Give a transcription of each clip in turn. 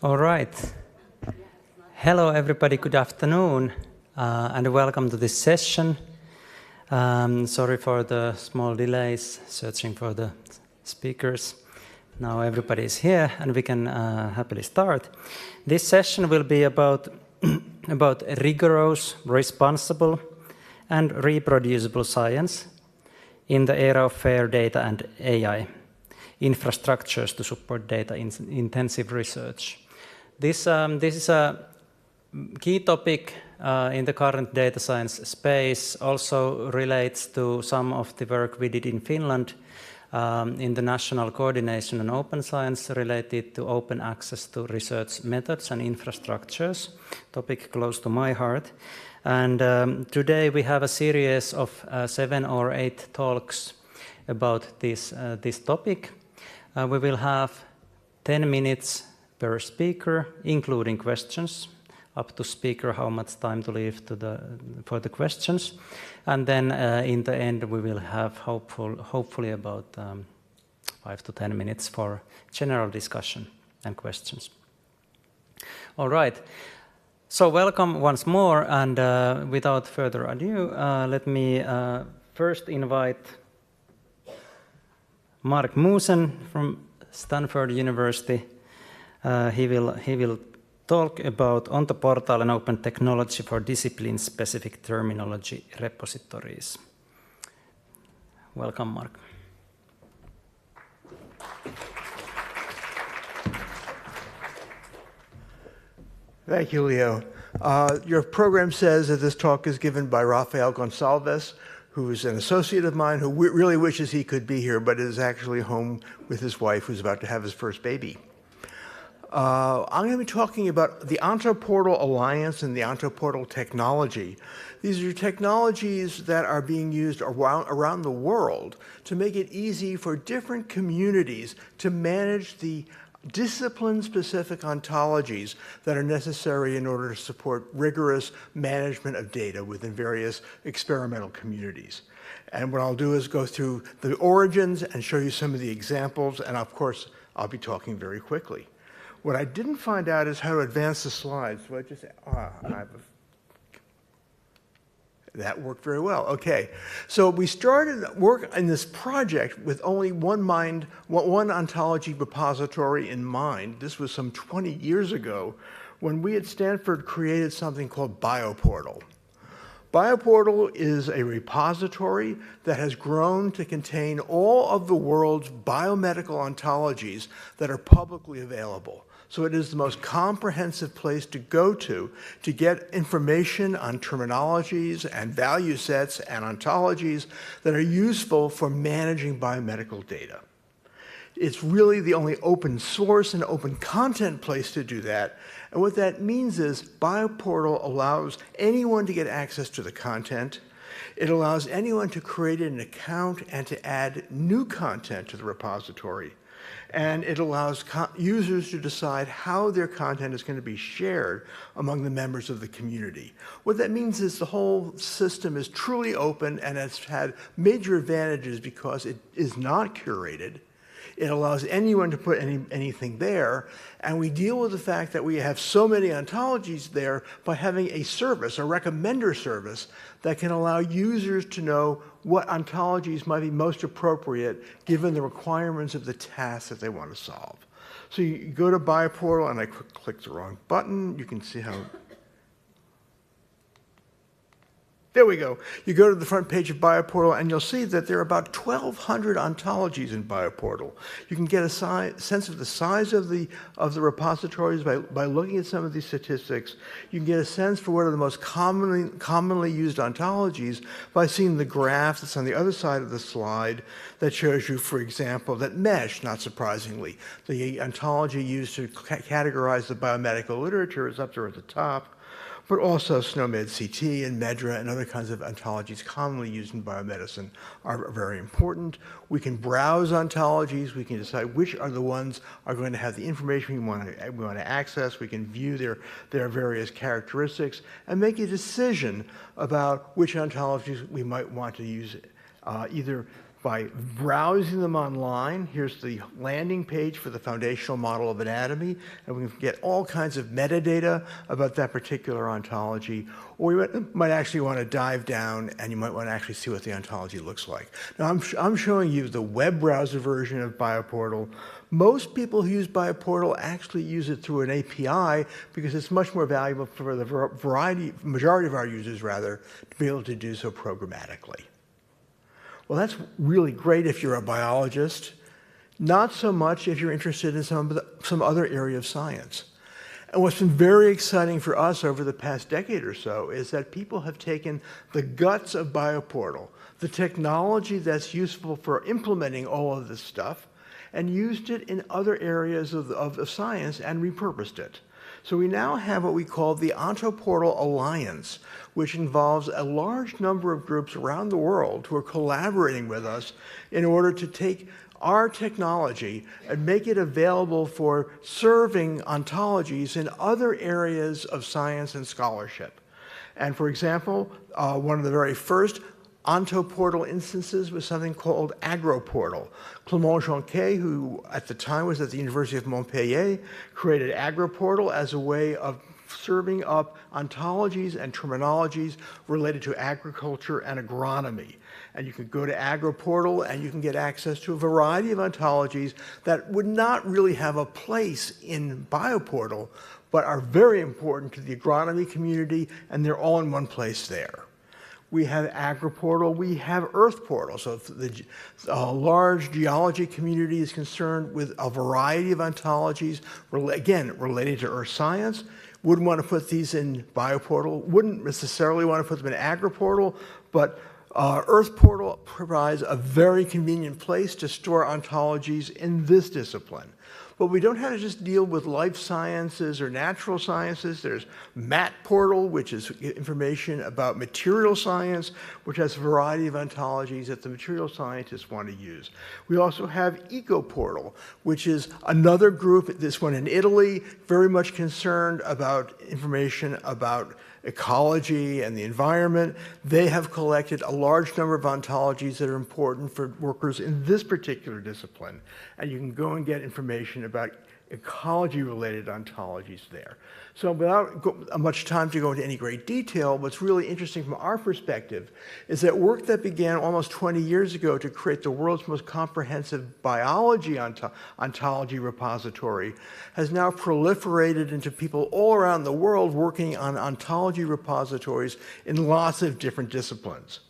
All right. Hello, everybody. Good afternoon, and welcome to this session. Sorry for the small delays searching for the speakers. Now everybody is here, and we can happily start. This session will be about rigorous, responsible, and reproducible science in the era of fair data and AI, infrastructures to support data-intensive research. This is a key topic in the current data science space, also relates to some of the work we did in Finland in the National Coordination on Open Science related to open access to research methods and infrastructures, topic close to my heart. And today we have a series of 7 or 8 talks about this topic. We will have 10 minutes per speaker, including questions, up to speaker how much time to leave for the questions. And then in the end we will have hopefully about 5 to 10 minutes for general discussion and questions. All right. So welcome once more, and without further ado, let me first invite Mark Moosen from Stanford University. He will talk about OntoPortal and open technology for discipline-specific terminology repositories. Welcome, Mark. Thank you, Leo. Your program says that this talk is given by Rafael Gonçalves, who is an associate of mine who really wishes he could be here, but is actually home with his wife, who's about to have his first baby. I'm going to be talking about the OntoPortal Alliance and the OntoPortal technology. These are technologies that are being used around the world to make it easy for different communities to manage the discipline-specific ontologies that are necessary in order to support rigorous management of data within various experimental communities. And what I'll do is go through the origins and show you some of the examples, and of course, I'll be talking very quickly. What I didn't find out is how to advance the slides. So that worked very well. Okay, so we started work in this project with only one ontology repository in mind. This was some 20 years ago when we at Stanford created something called BioPortal. BioPortal is a repository that has grown to contain all of the world's biomedical ontologies that are publicly available. So it is the most comprehensive place to go to get information on terminologies and value sets and ontologies that are useful for managing biomedical data. It's really the only open source and open content place to do that. And what that means is BioPortal allows anyone to get access to the content. It allows anyone to create an account and to add new content to the repository. And it allows users to decide how their content is going to be shared among the members of the community. What that means is the whole system is truly open and has had major advantages because it is not curated. It allows anyone to put anything there, and we deal with the fact that we have so many ontologies there by having a service, a recommender service, that can allow users to know what ontologies might be most appropriate given the requirements of the task that they want to solve. So you go to BioPortal, and I clicked the wrong button. You can see how. There we go. You go to the front page of BioPortal, and you'll see that there are about 1,200 ontologies in BioPortal. You can get a sense of the size of the repositories by looking at some of these statistics. You can get a sense for what are the most commonly used ontologies by seeing the graph that's on the other side of the slide that shows you, for example, that MESH, not surprisingly, the ontology used to categorize the biomedical literature, is up there at the top. But also SNOMED-CT and MEDRA and other kinds of ontologies commonly used in biomedicine are very important. We can browse ontologies. We can decide which are the ones are going to have the information we want to access. We can view their various characteristics and make a decision about which ontologies we might want to use either by browsing them online. Here's the landing page for the foundational model of anatomy, and we can get all kinds of metadata about that particular ontology. Or you might actually want to dive down, and you might want to actually see what the ontology looks like. Now, I'm showing you the web browser version of BioPortal. Most people who use BioPortal actually use it through an API because it's much more valuable for the majority of our users, rather, to be able to do so programmatically. Well, that's really great if you're a biologist, not so much if you're interested in some other area of science. And what's been very exciting for us over the past decade or so is that people have taken the guts of BioPortal, the technology that's useful for implementing all of this stuff, and used it in other areas of science and repurposed it. So we now have what we call the OntoPortal Alliance, which involves a large number of groups around the world who are collaborating with us in order to take our technology and make it available for serving ontologies in other areas of science and scholarship. And for example, one of the very first OntoPortal instances was something called AgroPortal. Clément Jonquet, who at the time was at the University of Montpellier, created AgroPortal as a way of serving up ontologies and terminologies related to agriculture and agronomy. And you can go to AgroPortal and you can get access to a variety of ontologies that would not really have a place in BioPortal, but are very important to the agronomy community, and they're all in one place there. We have AgriPortal, we have EarthPortal. So if the large geology community is concerned with a variety of ontologies, again, related to earth science, wouldn't want to put these in BioPortal, wouldn't necessarily want to put them in AgriPortal, but EarthPortal provides a very convenient place to store ontologies in this discipline. But we don't have to just deal with life sciences or natural sciences. There's MatPortal, which is information about material science, which has a variety of ontologies that the material scientists want to use. We also have EcoPortal, which is another group, this one in Italy, very much concerned about information about ecology and the environment. They have collected a large number of ontologies that are important for workers in this particular discipline. And you can go and get information about ecology-related ontologies there. So without much time to go into any great detail, what's really interesting from our perspective is that work that began almost 20 years ago to create the world's most comprehensive biology ontology repository has now proliferated into people all around the world working on ontology repositories in lots of different disciplines.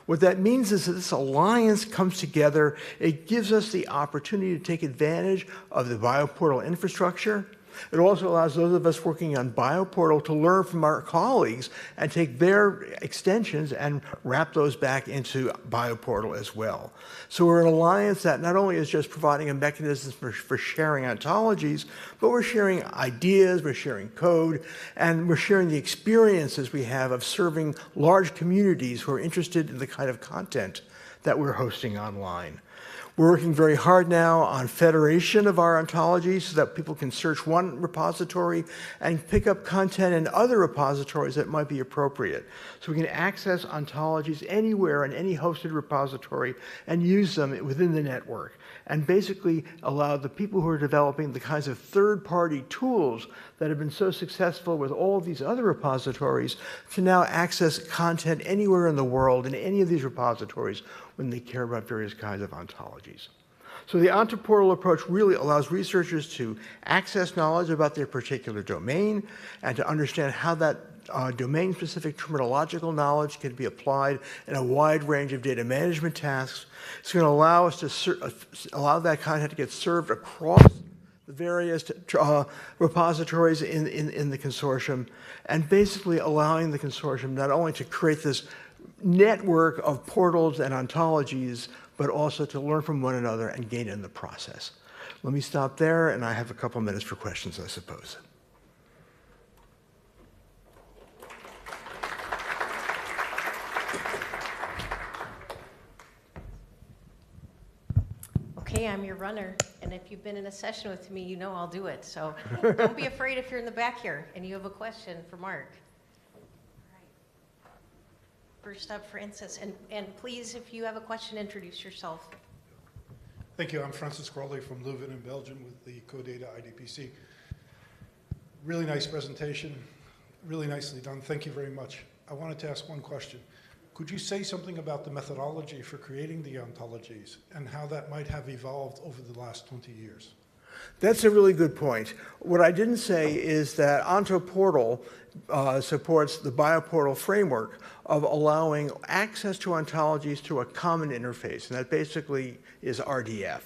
What that means is that this alliance comes together. It gives us the opportunity to take advantage of the BioPortal infrastructure. It also allows those of us working on BioPortal to learn from our colleagues and take their extensions and wrap those back into BioPortal as well. So we're an alliance that not only is just providing a mechanism for sharing ontologies, but we're sharing ideas, we're sharing code, and we're sharing the experiences we have of serving large communities who are interested in the kind of content that we're hosting online. We're working very hard now on federation of our ontologies so that people can search one repository and pick up content in other repositories that might be appropriate. So we can access ontologies anywhere in any hosted repository and use them within the network, and basically allow the people who are developing the kinds of third-party tools that have been so successful with all of these other repositories to now access content anywhere in the world in any of these repositories when they care about various kinds of ontologies. So the OntoPortal approach really allows researchers to access knowledge about their particular domain and to understand how that domain-specific terminological knowledge can be applied in a wide range of data management tasks. It's going to allow us to allow that content to get served across the various repositories in the consortium, and basically allowing the consortium not only to create this network of portals and ontologies, but also to learn from one another and gain in the process. Let me stop there, and I have a couple minutes for questions, I suppose. Okay, I'm your runner, and if you've been in a session with me, you know I'll do it. So don't be afraid if you're in the back here and you have a question for Mark. first up, Francis. And please, if you have a question, introduce yourself. Thank you. I'm Francis Crawley from Leuven in Belgium with the CODATA IDPC. Really nice presentation, really nicely done. Thank you very much. I wanted to ask one question. Could you say something about the methodology for creating the ontologies and how that might have evolved over the last 20 years? That's a really good point. What I didn't say is that OntoPortal supports the BioPortal framework of allowing access to ontologies through a common interface, and that basically is RDF.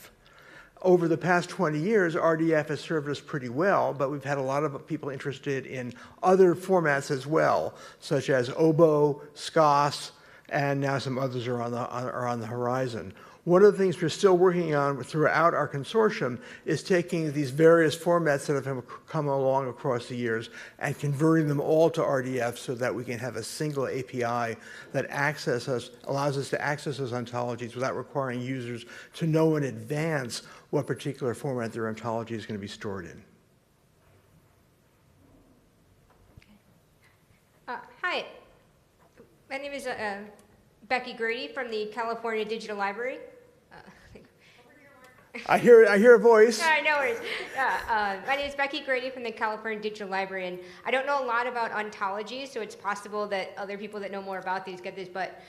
Over the past 20 years, RDF has served us pretty well, but we've had a lot of people interested in other formats as well, such as OBO, SCOS, and now some others are on the horizon. One of the things we're still working on throughout our consortium is taking these various formats that have come along across the years and converting them all to RDF so that we can have a single API that allows us to access those ontologies without requiring users to know in advance what particular format their ontology is going to be stored in. Hi, my name is Becky Grady from the California Digital Library. I hear a voice. No worries. My name is Becky Grady from the California Digital Library, and I don't know a lot about ontologies, so it's possible that other people that know more about these get this, but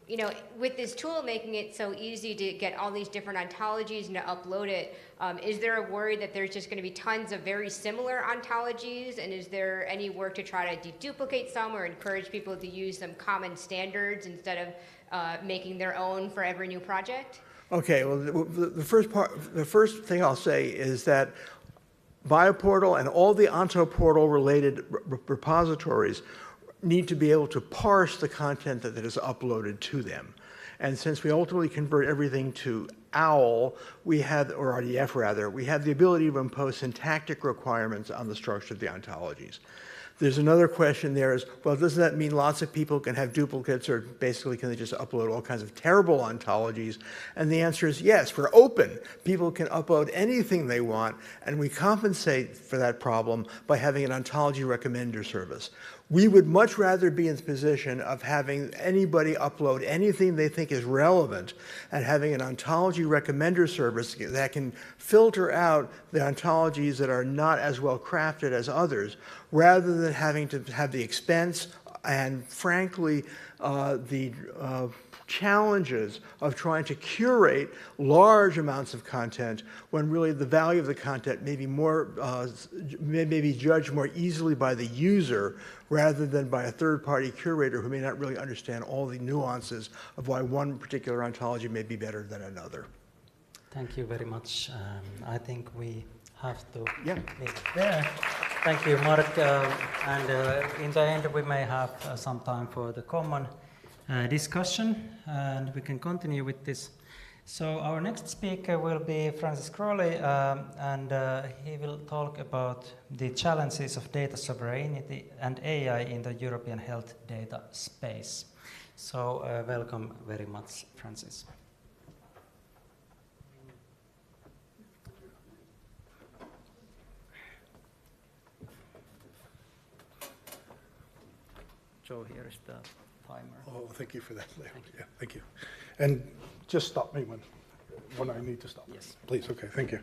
you know, with this tool making it so easy to get all these different ontologies and to upload it, is there a worry that there's just going to be tons of very similar ontologies, and is there any work to try to deduplicate some or encourage people to use some common standards instead of making their own for every new project? Okay, well, the first thing I'll say is that BioPortal and all the OntoPortal related repositories need to be able to parse the content that is uploaded to them. And since we ultimately convert everything to OWL, or RDF rather, we have the ability to impose syntactic requirements on the structure of the ontologies. There's another question there is, well, doesn't that mean lots of people can have duplicates, or basically can they just upload all kinds of terrible ontologies? And the answer is yes, we're open. People can upload anything they want, and we compensate for that problem by having an ontology recommender service. We would much rather be in the position of having anybody upload anything they think is relevant and having an ontology recommender service that can filter out the ontologies that are not as well crafted as others, rather than having to have the expense and, frankly, the challenges of trying to curate large amounts of content when really the value of the content may be judged more easily by the user rather than by a third-party curator who may not really understand all the nuances of why one particular ontology may be better than another. Thank you very much. I think we have to Yeah. leave it there. Thank you, Mark. In the end, we may have some time for the common discussion, and we can continue with this. So our next speaker will be Francis Crawley, and he will talk about the challenges of data sovereignty and AI in the European health data space. So welcome very much, Francis. Joe, here is the timer. Oh, thank you for that. Yeah, thank you. And just stop me when I need to stop. Yes. Please, okay, thank you.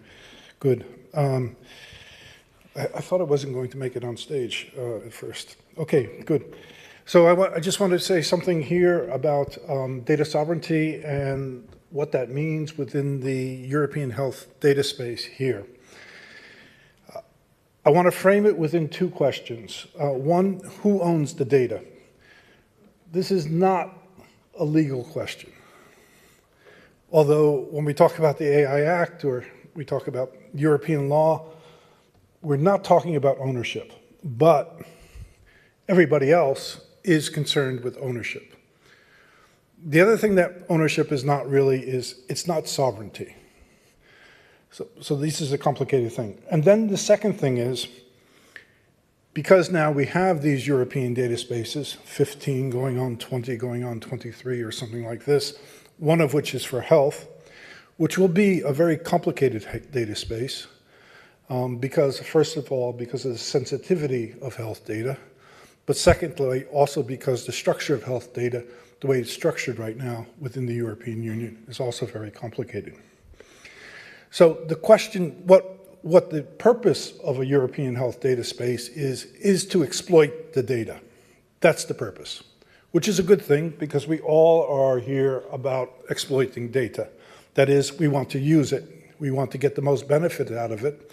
Good. I thought I wasn't going to make it on stage at first. Okay, good. So I just wanted to say something here about data sovereignty and what that means within the European health data space here. I want to frame it within two questions. One, who owns the data? This is not a legal question. Although when we talk about the AI Act or we talk about European law, we're not talking about ownership, but everybody else is concerned with ownership. The other thing that ownership is not really is it's not sovereignty. So this is a complicated thing. And then the second thing is, because now we have these European data spaces, 15 going on 20, going on 23 or something like this, one of which is for health, which will be a very complicated data space because, first of all, because of the sensitivity of health data, but secondly, also because the structure of health data, the way it's structured right now within the European Union, is also very complicated. So the question, what the purpose of a European health data space is to exploit the data. That's the purpose, which is a good thing because we all are here about exploiting data. That is, we want to use it. We want to get the most benefit out of it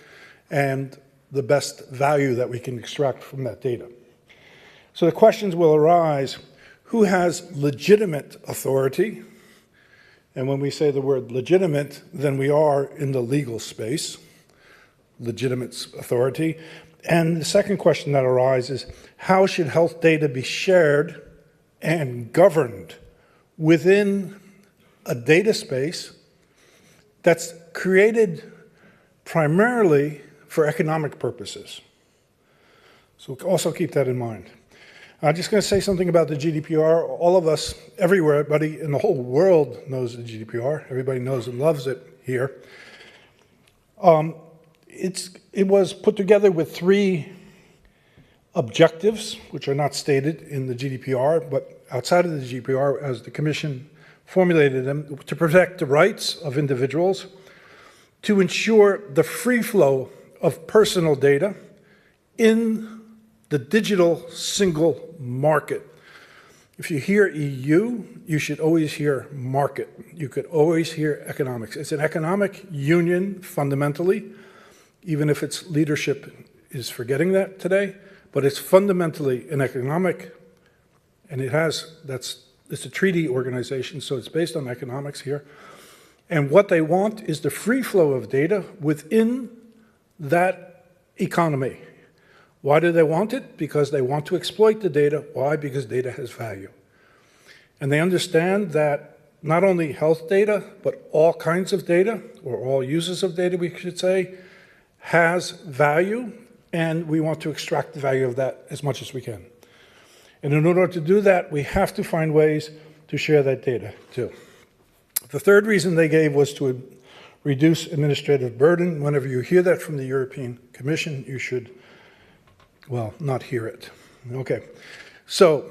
and the best value that we can extract from that data. So the questions will arise, who has legitimate authority? And when we say the word legitimate, then we are in the legal space, legitimate authority. And the second question that arises, how should health data be shared and governed within a data space that's created primarily for economic purposes? So also keep that in mind. I'm just going to say something about the GDPR. All of us, everywhere, everybody in the whole world knows the GDPR. Everybody knows and loves it here. It was put together with 3 objectives, which are not stated in the GDPR, but outside of the GDPR, as the Commission formulated them, to protect the rights of individuals, to ensure the free flow of personal data in the digital single market. If you hear EU, you should always hear market. You could always hear economics. It's an economic union fundamentally, even if its leadership is forgetting that today, but it's fundamentally an economic, and it's a treaty organization, so it's based on economics here. And what they want is the free flow of data within that economy. Why do they want it? Because they want to exploit the data. Why? Because data has value. And they understand that not only health data, but all kinds of data, or all uses of data, we should say, has value, and we want to extract the value of that as much as we can. And in order to do that, we have to find ways to share that data too. The third reason they gave was to reduce administrative burden. Whenever you hear that from the European Commission, you should, well, not hear it. Okay, so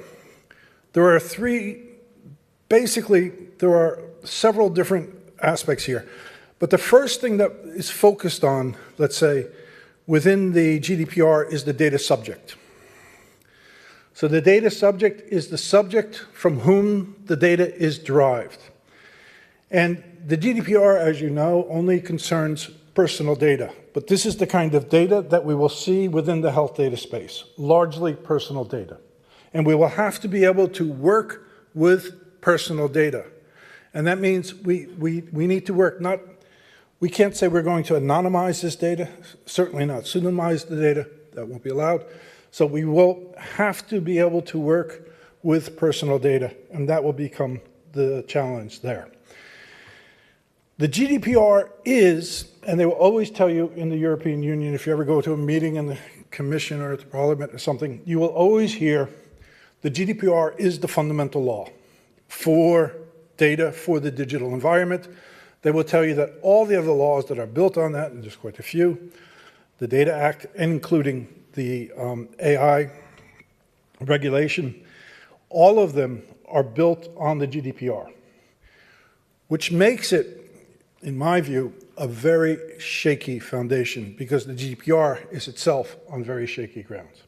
there are there are several different aspects here. But the first thing that is focused on, let's say, within the GDPR is the data subject. So the data subject is the subject from whom the data is derived. And the GDPR, as you know, only concerns personal data. But this is the kind of data that we will see within the health data space, largely personal data. And we will have to be able to work with personal data. And that means we need to work we can't say we're going to anonymize this data, certainly not pseudonymize the data, that won't be allowed. So we will have to be able to work with personal data, and that will become the challenge there. The GDPR is, and they will always tell you in the European Union, if you ever go to a meeting in the Commission or at the Parliament or something, you will always hear the GDPR is the fundamental law for data, for the digital environment. They will tell you that all the other laws that are built on that, and there's quite a few, the Data Act, including the AI regulation, all of them are built on the GDPR, which makes it, in my view, a very shaky foundation because the GDPR is itself on very shaky grounds.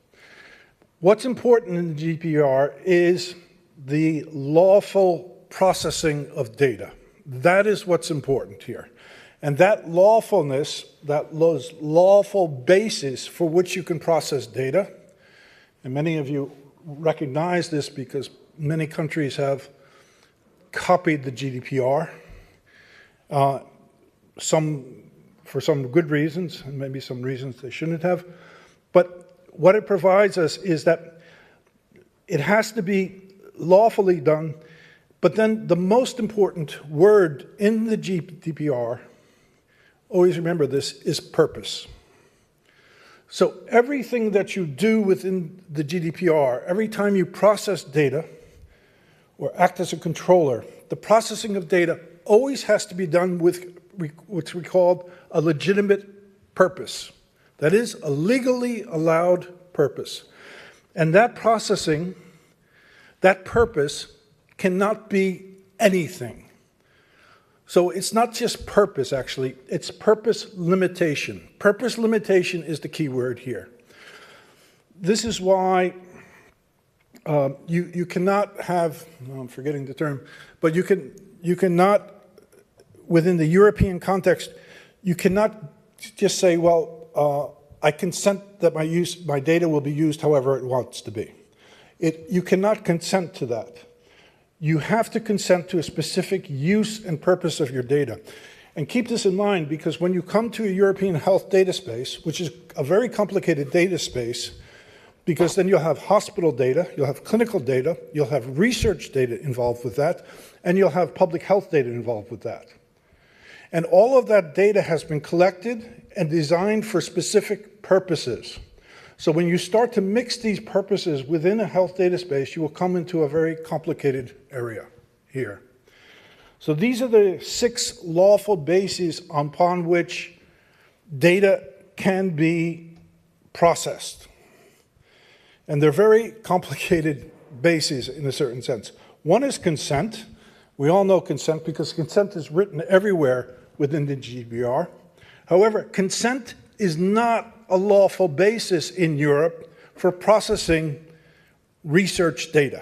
What's important in the GDPR is the lawful processing of data. That is what's important here. And that lawfulness, that lawful basis for which you can process data, and many of you recognize this because many countries have copied the GDPR, for some good reasons, and maybe some reasons they shouldn't have. But what it provides us is that it has to be lawfully done. But then the most important word in the GDPR, always remember this, is purpose. So everything that you do within the GDPR, every time you process data or act as a controller, the processing of data always has to be done with what's we call a legitimate purpose. That is, a legally allowed purpose. And that processing, that purpose, cannot be anything. So it's not just purpose, actually, it's purpose limitation. Purpose limitation is the key word here. This is why you cannot have, I'm forgetting the term, but you cannot, within the European context, you cannot just say, well, I consent that my data will be used however it wants to be. You cannot consent to that. You have to consent to a specific use and purpose of your data. And keep this in mind, because when you come to a European health data space, which is a very complicated data space, because then you'll have hospital data, you'll have clinical data, you'll have research data involved with that, and you'll have public health data involved with that. And all of that data has been collected and designed for specific purposes. So when you start to mix these purposes within a health data space, you will come into a very complicated area here. So these are the 6 lawful bases upon which data can be processed. And they're very complicated bases in a certain sense. One is consent. We all know consent because consent is written everywhere within the GDPR. However, consent is not a lawful basis in Europe for processing research data.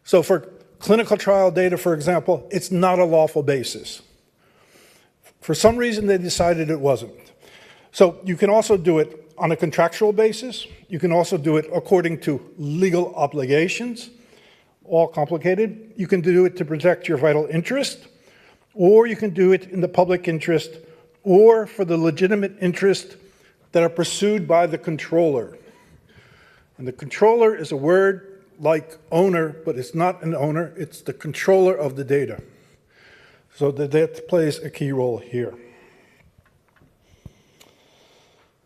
So for clinical trial data, for example, it's not a lawful basis. For some reason, they decided it wasn't. So you can also do it on a contractual basis. You can also do it according to legal obligations, all complicated. You can do it to protect your vital interest, or you can do it in the public interest, or for the legitimate interest that are pursued by the controller. And the controller is a word like owner, but it's not an owner, it's the controller of the data. So that plays a key role here.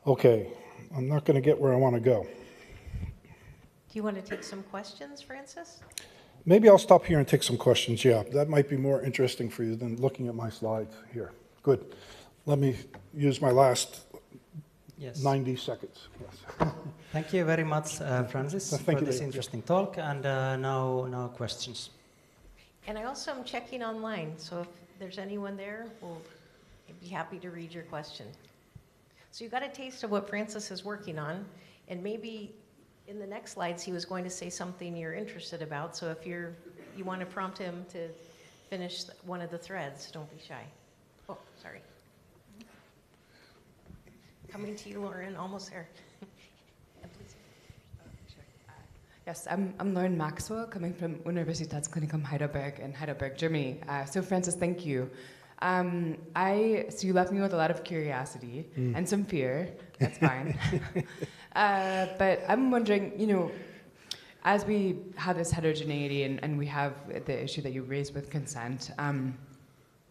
Okay, I'm not going to get where I want to go. Do you want to take some questions, Francis? Maybe I'll stop here and take some questions, yeah. That might be more interesting for you than looking at my slides here. Good. Let me use my last 90 seconds. Yes. Thank you very much, Francis, for this interesting talk. And now questions. And I also am checking online, so if there's anyone there, we'll be happy to read your question. So you got a taste of what Francis is working on, and maybe in the next slides he was going to say something you're interested about, so if you want to prompt him to finish one of the threads, don't be shy. Oh, sorry. Coming to you, Lauren, almost there. Yes, I'm Lauren Maxwell, coming from Universitätsklinikum Heidelberg in Heidelberg, Germany. So Francis, thank you. So you left me with a lot of curiosity and some fear. That's fine. But I'm wondering, as we have this heterogeneity and we have the issue that you raised with consent,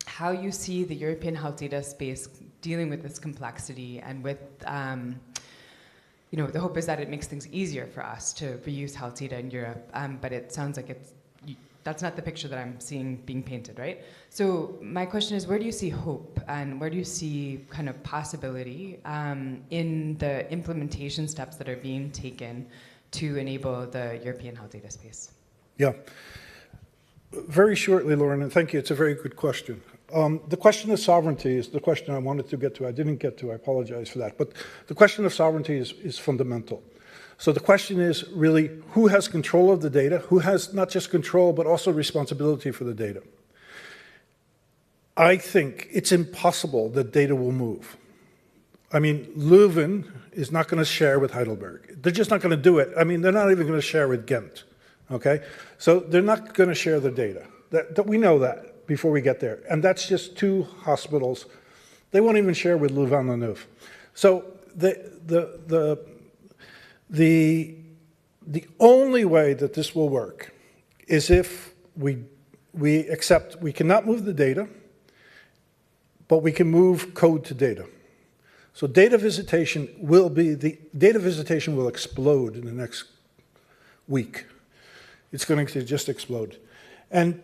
how you see the European health data space dealing with this complexity and with, the hope is that it makes things easier for us to reuse health data in Europe, but it sounds like that's not the picture that I'm seeing being painted, right? So my question is, where do you see hope and where do you see kind of possibility in the implementation steps that are being taken to enable the European health data space? Yeah. Very shortly, Lauren, and thank you. It's a very good question. The question of sovereignty is the question I wanted to get to. I didn't get to. I apologize for that. But the question of sovereignty is fundamental. So the question is really who has control of the data, who has not just control but also responsibility for the data. I think it's impossible that data will move. I mean, Leuven is not going to share with Heidelberg. They're just not going to do it. I mean, they're not even going to share with Ghent. Okay? So they're not going to share the data. That we know that before we get there. And that's just 2 hospitals. They won't even share with Louvain-la-Neuve. So the only way that this will work is if we accept we cannot move the data, but we can move code to data. So data visitation will explode in the next week. It's going to just explode. And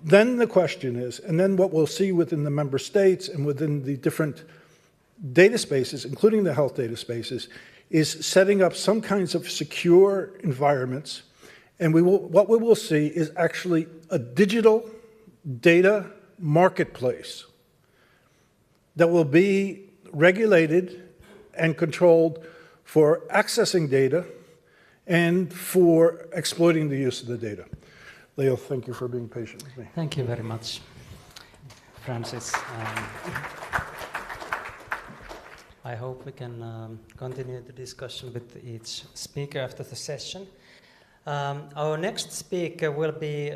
then the question is, and then what we'll see within the member states and within the different data spaces, including the health data spaces, is setting up some kinds of secure environments, and what we will see is actually a digital data marketplace that will be regulated and controlled for accessing data and for exploiting the use of the data. Leo, thank you for being patient with me. Thank you very much, Francis. I hope we can continue the discussion with each speaker after the session. Our next speaker will be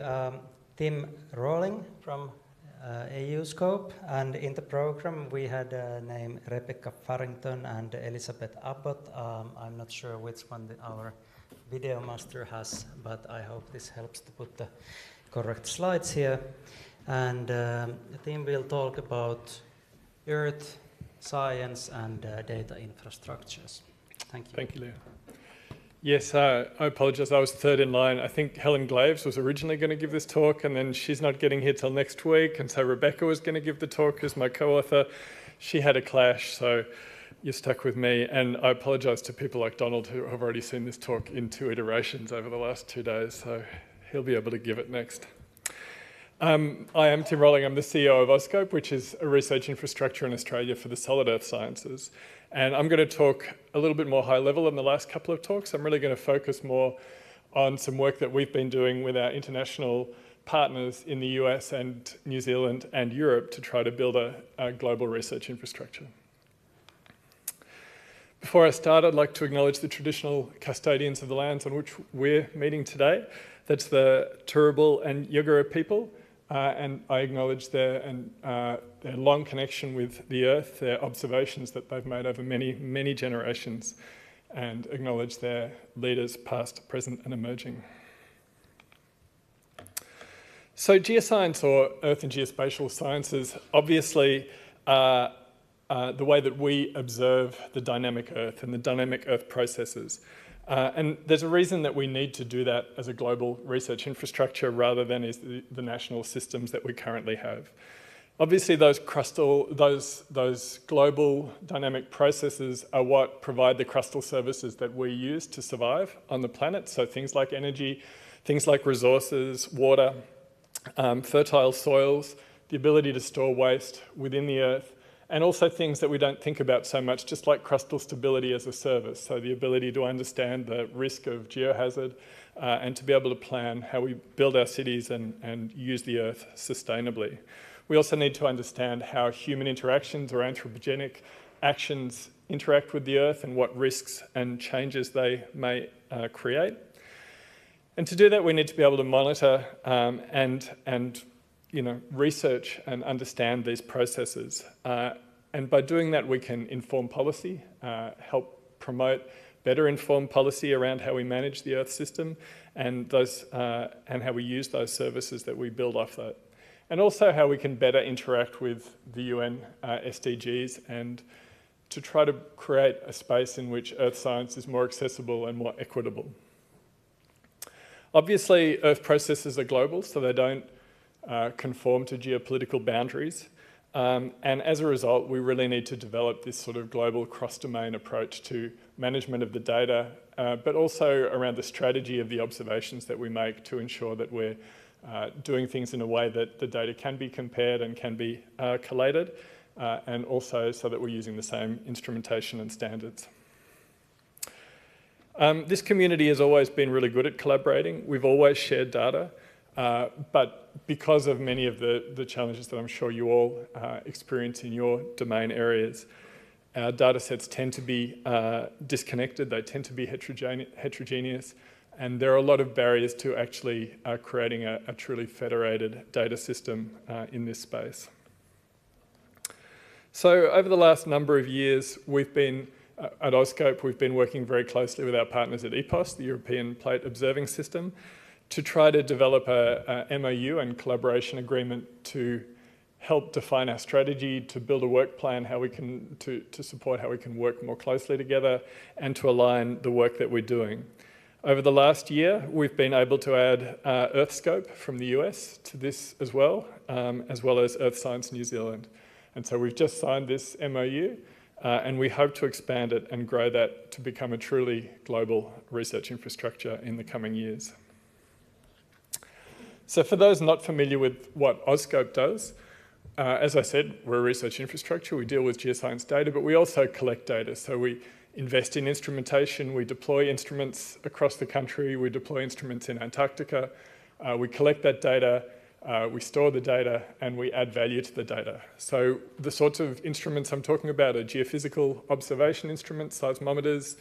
Tim Rawling from EU Scope, and in the program we had named Rebecca Farrington and Elizabeth Abbott. I'm not sure which one our video master has, but I hope this helps to put the correct slides here. And Tim will talk about Earth, science, and data infrastructures. Thank you. Thank you, Leo. Yes, I apologize. I was third in line. I think Helen Glaves was originally going to give this talk, and then she's not getting here till next week. And so Rebecca was going to give the talk as my co-author. She had a clash, so you're stuck with me. And I apologize to people like Donald who have already seen this talk in 2 iterations over the last 2 days, so he'll be able to give it next. I am Tim Rawling. I'm the CEO of OSCOPE, which is a research infrastructure in Australia for the solid earth sciences. And I'm going to talk a little bit more high level than the last couple of talks. I'm really going to focus more on some work that we've been doing with our international partners in the US and New Zealand and Europe to try to build a global research infrastructure. Before I start, I'd like to acknowledge the traditional custodians of the lands on which we're meeting today. That's the Turrbal and Yugara people. And I acknowledge their long connection with the earth, their observations that they've made over many, many generations, and acknowledge their leaders past, present, and emerging. So geoscience, or earth and geospatial sciences, obviously are the way that we observe the dynamic earth and the dynamic earth processes. And there's a reason that we need to do that as a global research infrastructure rather than as the national systems that we currently have. Obviously, those global dynamic processes are what provide the crustal services that we use to survive on the planet. So things like energy, things like resources, water, fertile soils, the ability to store waste within the earth, and also things that we don't think about so much, just like crustal stability as a service. So the ability to understand the risk of geohazard and to be able to plan how we build our cities and use the earth sustainably. We also need to understand how human interactions or anthropogenic actions interact with the earth and what risks and changes they may create. And to do that, we need to be able to monitor and research and understand these processes. And by doing that, we can inform policy, help promote better informed policy around how we manage the Earth system and how we use those services that we build off that. And also how we can better interact with the UN SDGs and to try to create a space in which Earth science is more accessible and more equitable. Obviously, Earth processes are global, so they don't conform to geopolitical boundaries. And as a result, we really need to develop this sort of global cross-domain approach to management of the data, but also around the strategy of the observations that we make to ensure that we're doing things in a way that the data can be compared and can be collated, and also so that we're using the same instrumentation and standards. This community has always been really good at collaborating. We've always shared data. But because of many of the challenges that I'm sure you all experience in your domain areas, our data sets tend to be disconnected, they tend to be heterogeneous, and there are a lot of barriers to actually creating a truly federated data system in this space. So over the last number of years, we've been, at OSCOPE, we've been working very closely with our partners at EPOS, the European Plate Observing System, to try to develop a MOU and collaboration agreement to help define our strategy, to build a work plan, how we can to support how we can work more closely together, and to align the work that we're doing. Over the last year, we've been able to add EarthScope from the US to this as well as Earth Science New Zealand. And so we've just signed this MOU, and we hope to expand it and grow that to become a truly global research infrastructure in the coming years. So for those not familiar with what AuScope does, as I said, we're a research infrastructure. We deal with geoscience data, but we also collect data. So we invest in instrumentation, we deploy instruments across the country, we deploy instruments in Antarctica, we collect that data, we store the data, and we add value to the data. So the sorts of instruments I'm talking about are geophysical observation instruments, seismometers,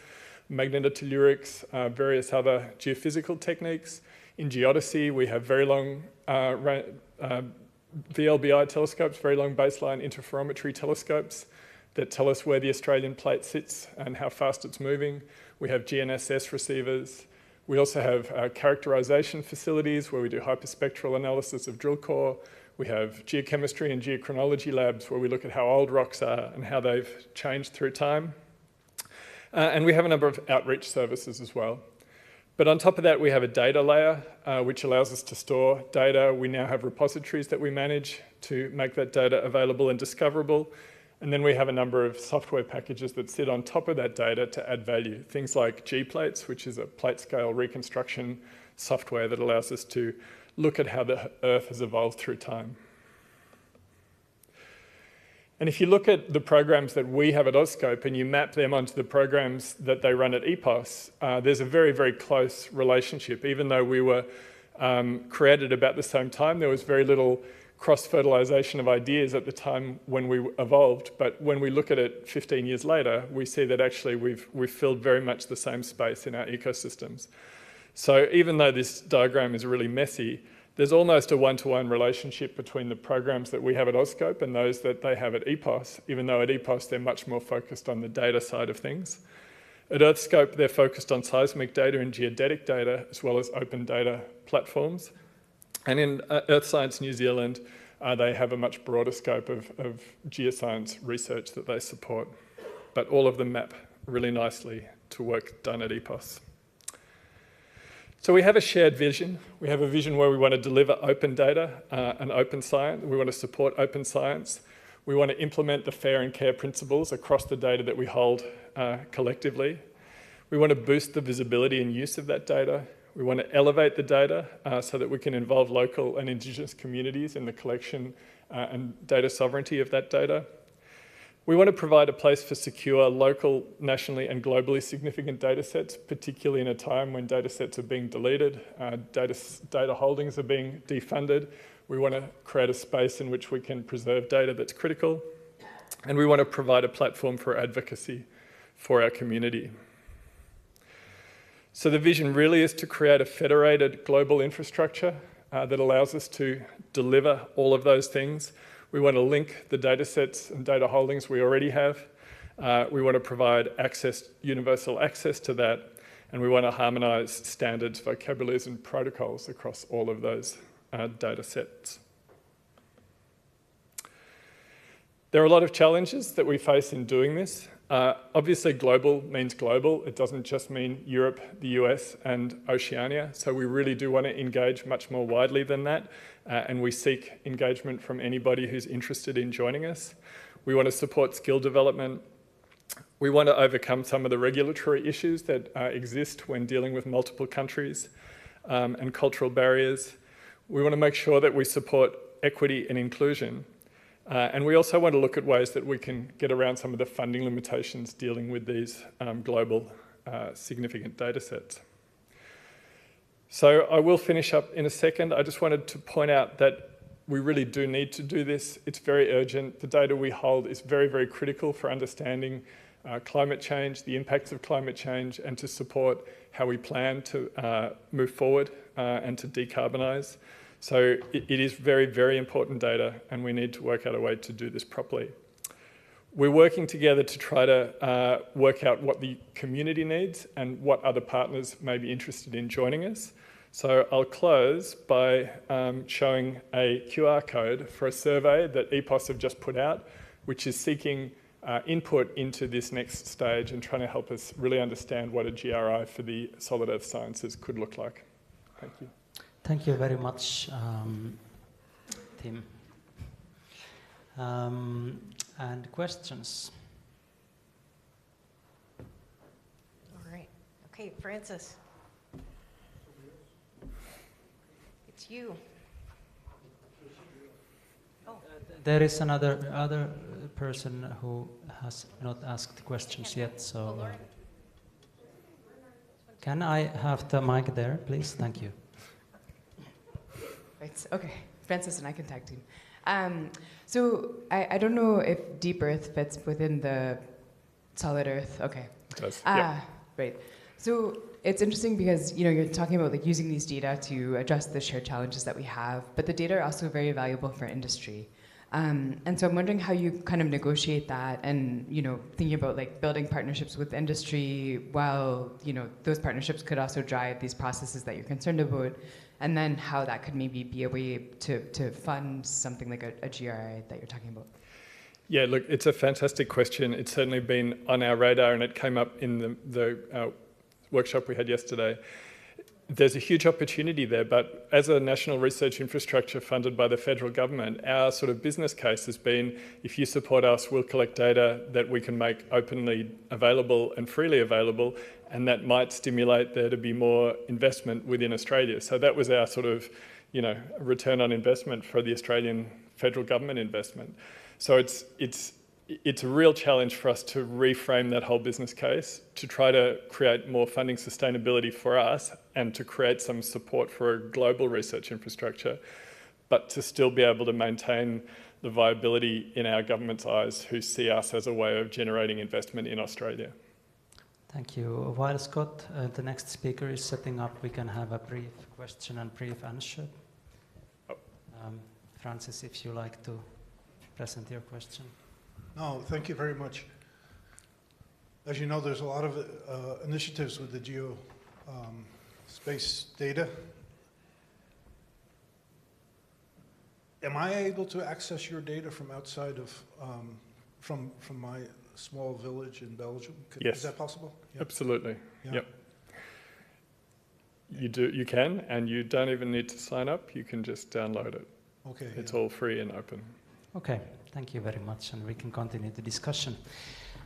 magnetotellurics, various other geophysical techniques. In geodesy, we have very long VLBI telescopes, very long baseline interferometry telescopes that tell us where the Australian plate sits and how fast it's moving. We have GNSS receivers. We also have characterization facilities where we do hyperspectral analysis of drill core. We have geochemistry and geochronology labs where we look at how old rocks are and how they've changed through time. And we have a number of outreach services as well. But on top of that, we have a data layer, which allows us to store data. We now have repositories that we manage to make that data available and discoverable. And then we have a number of software packages that sit on top of that data to add value. Things like G-Plates, which is a plate scale reconstruction software that allows us to look at how the Earth has evolved through time. And if you look at the programs that we have at AuScope and you map them onto the programs that they run at EPOS, there's a very, very close relationship. Even though we were created about the same time, there was very little cross-fertilization of ideas at the time when we evolved. But when we look at it 15 years later, we see that actually we've filled very much the same space in our ecosystems. So even though this diagram is really messy, there's almost a one-to-one relationship between the programs that we have at AuScope and those that they have at EPOS, even though at EPOS they're much more focused on the data side of things. At EarthScope, they're focused on seismic data and geodetic data, as well as open data platforms. And in Earth Science New Zealand, they have a much broader scope of geoscience research that they support. But all of them map really nicely to work done at EPOS. So we have a shared vision. We have a vision where we want to deliver open data and open science. We want to support open science. We want to implement the fair and care principles across the data that we hold collectively. We want to boost the visibility and use of that data. We want to elevate the data so that we can involve local and Indigenous communities in the collection and data sovereignty of that data. We want to provide a place for secure, local, nationally and globally significant data sets, particularly in a time when data sets are being deleted, data holdings are being defunded. We want to create a space in which we can preserve data that's critical. And we want to provide a platform for advocacy for our community. So the vision really is to create a federated global infrastructure that allows us to deliver all of those things. We want to link the data sets and data holdings we already have. We want to provide universal access to that. And we want to harmonise standards, vocabularies and protocols across all of those data sets. There are a lot of challenges that we face in doing this. Obviously, global means global. It doesn't just mean Europe, the US, and Oceania. So we really do want to engage much more widely than that. And we seek engagement from anybody who's interested in joining us. We want to support skill development. We want to overcome some of the regulatory issues that exist when dealing with multiple countries and cultural barriers. We want to make sure that we support equity and inclusion. And we also want to look at ways that we can get around some of the funding limitations dealing with these global significant data sets. So I will finish up in a second. I just wanted to point out that we really do need to do this. It's very urgent. The data we hold is very, very critical for understanding climate change, the impacts of climate change, and to support how we plan to move forward and to decarbonise. So it is very, very important data, and we need to work out a way to do this properly. We're working together to try to work out what the community needs and what other partners may be interested in joining us. So I'll close by showing a QR code for a survey that EPOS have just put out, which is seeking input into this next stage and trying to help us really understand what a GRI for the solid earth sciences could look like. Thank you. Thank you very much, Tim. And questions? Okay, Francis. It's you. There is other person who has not asked questions yet, so can I have the mic there, please? Thank you. Right, okay, Francis and I can tag team. So I don't know if deep earth fits within the solid earth. Okay. It does. Right. So it's interesting because you're talking about like using these data to address the shared challenges that we have, but the data are also very valuable for industry. And so I'm wondering how you kind of negotiate that, and thinking about like building partnerships with industry while those partnerships could also drive these processes that you're concerned about, and then how that could maybe be a way to fund something like a GRI that you're talking about. Yeah, look, it's a fantastic question. It's certainly been on our radar, and it came up in the workshop we had yesterday. There's a huge opportunity there, but as a national research infrastructure funded by the federal government, our sort of business case has been, if you support us, we'll collect data that we can make openly available and freely available, and that might stimulate there to be more investment within Australia. So that was our sort of, return on investment for the Australian federal government investment. So it's a real challenge for us to reframe that whole business case, to try to create more funding sustainability for us and to create some support for a global research infrastructure, but to still be able to maintain the viability in our government's eyes, who see us as a way of generating investment in Australia. Thank you. While Scott, the next speaker, is setting up, we can have a brief question and brief answer. Francis, if you like to present your question. No, thank you very much. As you know, there's a lot of initiatives with the space data. Am I able to access your data from outside of, from my small village in Belgium? Yes. Is that possible? Yep. Absolutely. Yeah. Yep. You can, and you don't even need to sign up. You can just download it. Okay. It's all free and open. Okay, thank you very much, and we can continue the discussion.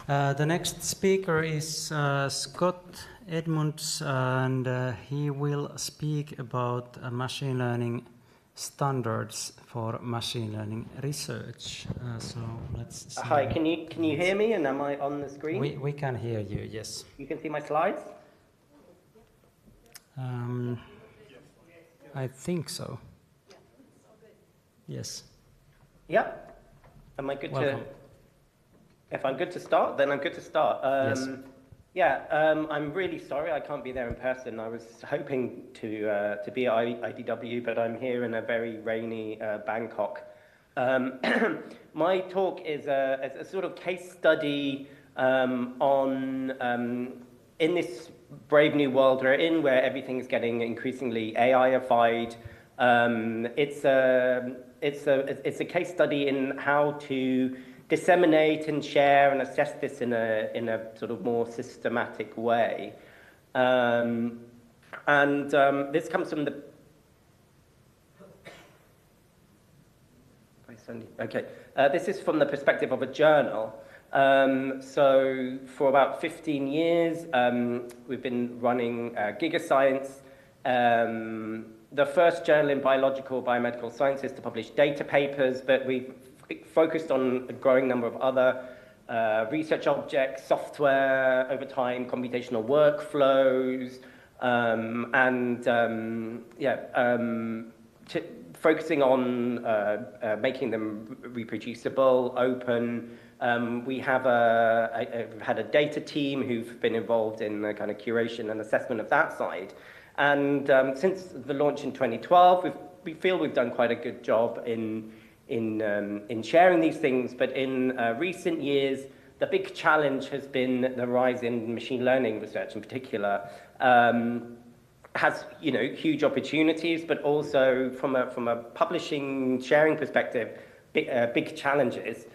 The next speaker is Scott Edmunds, and he will speak about machine learning standards for machine learning research. So let's see. Hi, can you hear me, and am I on the screen? We can hear you, yes. You can see my slides? I think so. Yes. Yeah. Am I good Welcome. If I'm good to start, then I'm good to start. Yes. Yeah, I'm really sorry I can't be there in person. I was hoping to be at IDW, but I'm here in a very rainy Bangkok. My talk is a sort of case study on in this brave new world we're in, where everything's getting increasingly AI-ified. It's a case study in how to disseminate and share and assess this in a sort of more systematic way. This comes from the... Okay, this is from the perspective of a journal. So for about 15 years, we've been running GigaScience, the first journal in biomedical sciences to publish data papers, but we've focused on a growing number of other research objects, software over time, computational workflows, focusing on making them reproducible, open. We have had a data team who've been involved in the kind of curation and assessment of that side. And since the launch in 2012, we feel we've done quite a good job in sharing these things. But in recent years, the big challenge has been the rise in machine learning research in particular. Has huge opportunities, but also from a publishing sharing perspective, big challenges.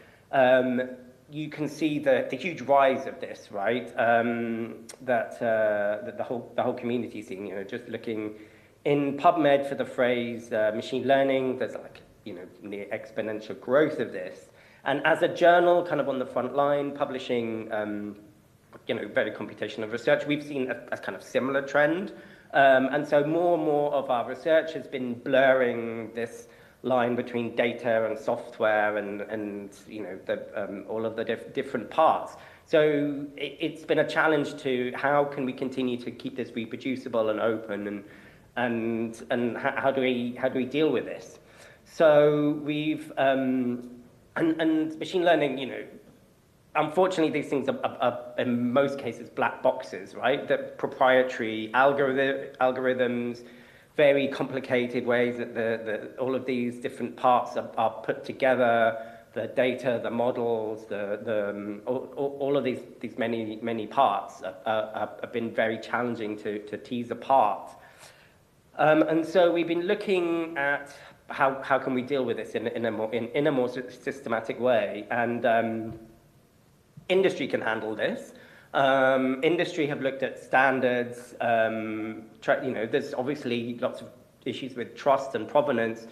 You can see the huge rise of this, right? That the whole community is seeing. Just looking in PubMed for the phrase machine learning, there's near exponential growth of this. And as a journal, kind of on the front line, publishing very computational research, we've seen a kind of similar trend. And so more and more of our research has been blurring this line between data and software and all of the different parts. So it's been a challenge to how can we continue to keep this reproducible and open, and how do we deal with this? So we've and machine learning, unfortunately, these things are in most cases black boxes, right? The proprietary algorithms, very complicated ways that all of these different parts are put together, the data, the models, all of these many parts have been very challenging to tease apart. And so we've been looking at how can we deal with this in a more systematic way, and industry can handle this. Industry have looked at standards. There's obviously lots of issues with trust and provenance,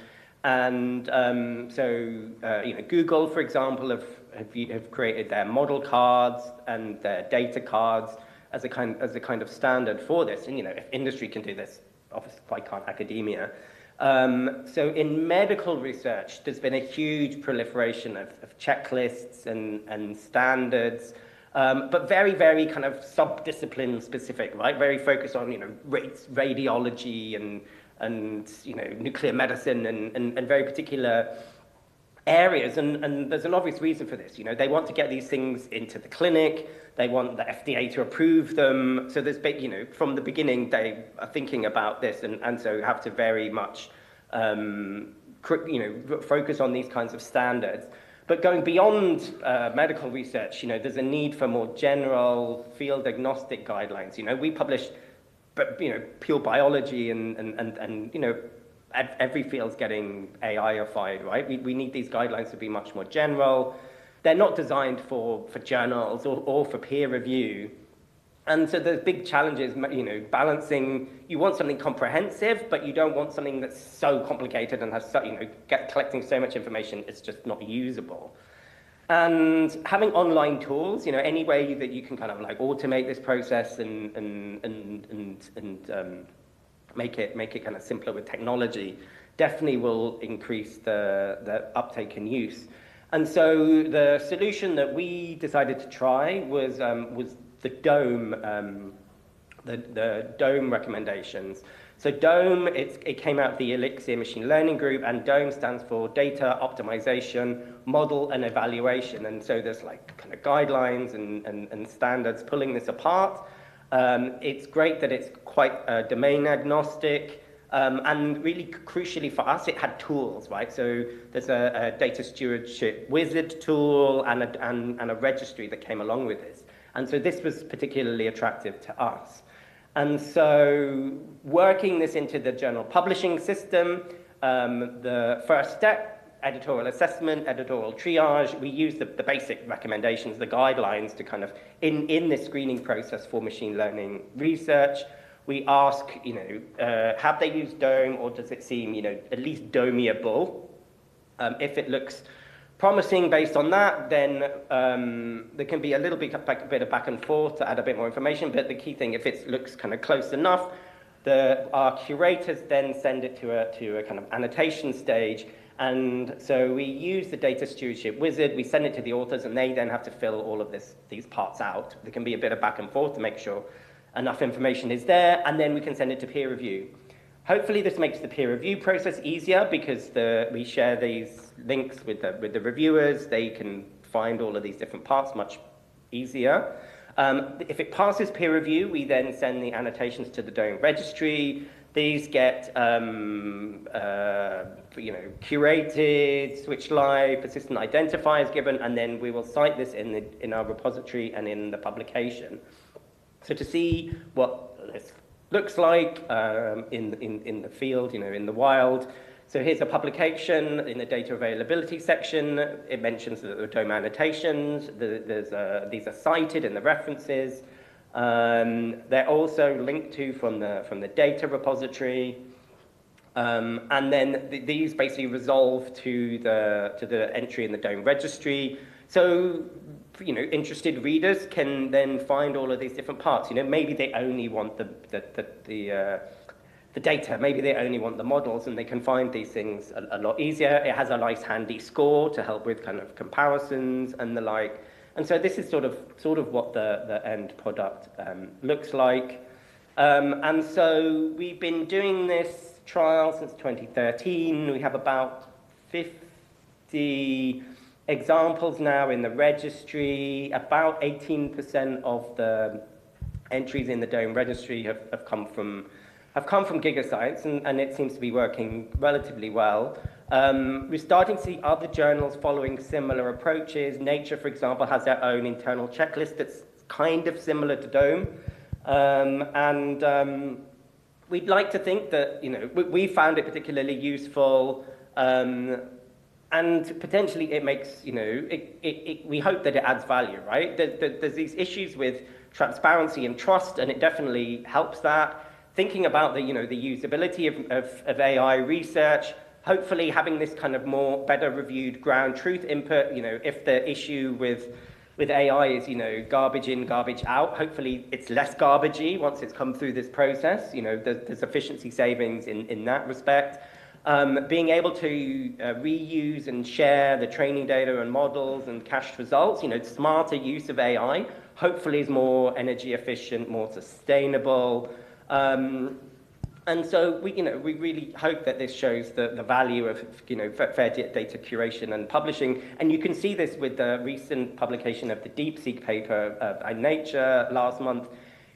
and Google, for example, have created their model cards and their data cards as a kind of standard for this. And if industry can do this, obviously why can't academia? So in medical research, there's been a huge proliferation of checklists and standards, but very, very kind of sub-discipline specific, right? Very focused on, radiology and nuclear medicine and very particular areas. And there's an obvious reason for this. They want to get these things into the clinic. They want the FDA to approve them. So there's big, from the beginning, they are thinking about this and so have to very much, focus on these kinds of standards. But going beyond medical research, there's a need for more general field agnostic guidelines. We publish, pure biology and every field's getting AI-ified, right? We need these guidelines to be much more general. They're not designed for journals or for peer review. And so the big challenge is, balancing, you want something comprehensive, but you don't want something that's so complicated and has collecting so much information, it's just not usable. And having online tools, any way that you can kind of automate this process and make it kind of simpler with technology, definitely will increase the uptake and use. And so the solution that we decided to try was the DOME, the DOME recommendations. So DOME, it came out of the Elixir Machine Learning Group, and DOME stands for Data Optimization, Model and Evaluation. And so there's kind of guidelines and standards pulling this apart. It's great that it's quite domain agnostic. And really crucially for us, it had tools, right? So there's a data stewardship wizard tool and a registry that came along with this. And so this was particularly attractive to us. And so working this into the journal publishing system, the first step, editorial assessment, editorial triage, we use the basic recommendations, the guidelines to kind of, in this screening process for machine learning research, we ask, have they used DOME, or does it seem, at least DOMEable? If it looks promising based on that, then there can be a little bit of back and forth to add a bit more information, but the key thing, if it looks kind of close enough, our curators then send it to a kind of annotation stage, and so we use the data stewardship wizard, we send it to the authors, and they then have to fill all of these parts out. There can be a bit of back and forth to make sure enough information is there, and then we can send it to peer review. Hopefully this makes the peer review process easier because we share these links with the reviewers. They can find all of these different parts much easier. If it passes peer review, we then send the annotations to the DOME registry. These get curated, switched live, persistent identifiers given, and then we will cite this in our repository and in the publication. So to see what this looks like in the field, in the wild. So here's a publication in the data availability section. It mentions the DOME annotations. These are cited in the references. They're also linked to from the data repository. And then these basically resolve to the entry in the DOME registry. So interested readers can then find all of these different parts. Maybe they only want the data, maybe they only want the models, and they can find these things a lot easier. It has a nice handy score to help with kind of comparisons and the like. And so this is sort of what the end product looks like. And so we've been doing this trial since 2013. We have about 50 examples now in the registry. About 18% of the entries in the DOME registry have come from GigaScience, and it seems to be working relatively well. We're starting to see other journals following similar approaches. Nature, for example, has their own internal checklist that's kind of similar to DOME. We'd like to think that, we found it particularly useful, and potentially it makes, we hope that it adds value, right? There's these issues with transparency and trust, and it definitely helps that. Thinking about the usability of AI research, hopefully having this kind of better reviewed ground truth input, if the issue with AI is, garbage in, garbage out, hopefully it's less garbagey once it's come through this process. There's efficiency savings in that respect. Being able to reuse and share the training data and models and cached results, smarter use of AI, hopefully is more energy efficient, more sustainable. And so we really hope that this shows the value of fair data curation and publishing. And you can see this with the recent publication of the DeepSeek paper in Nature last month.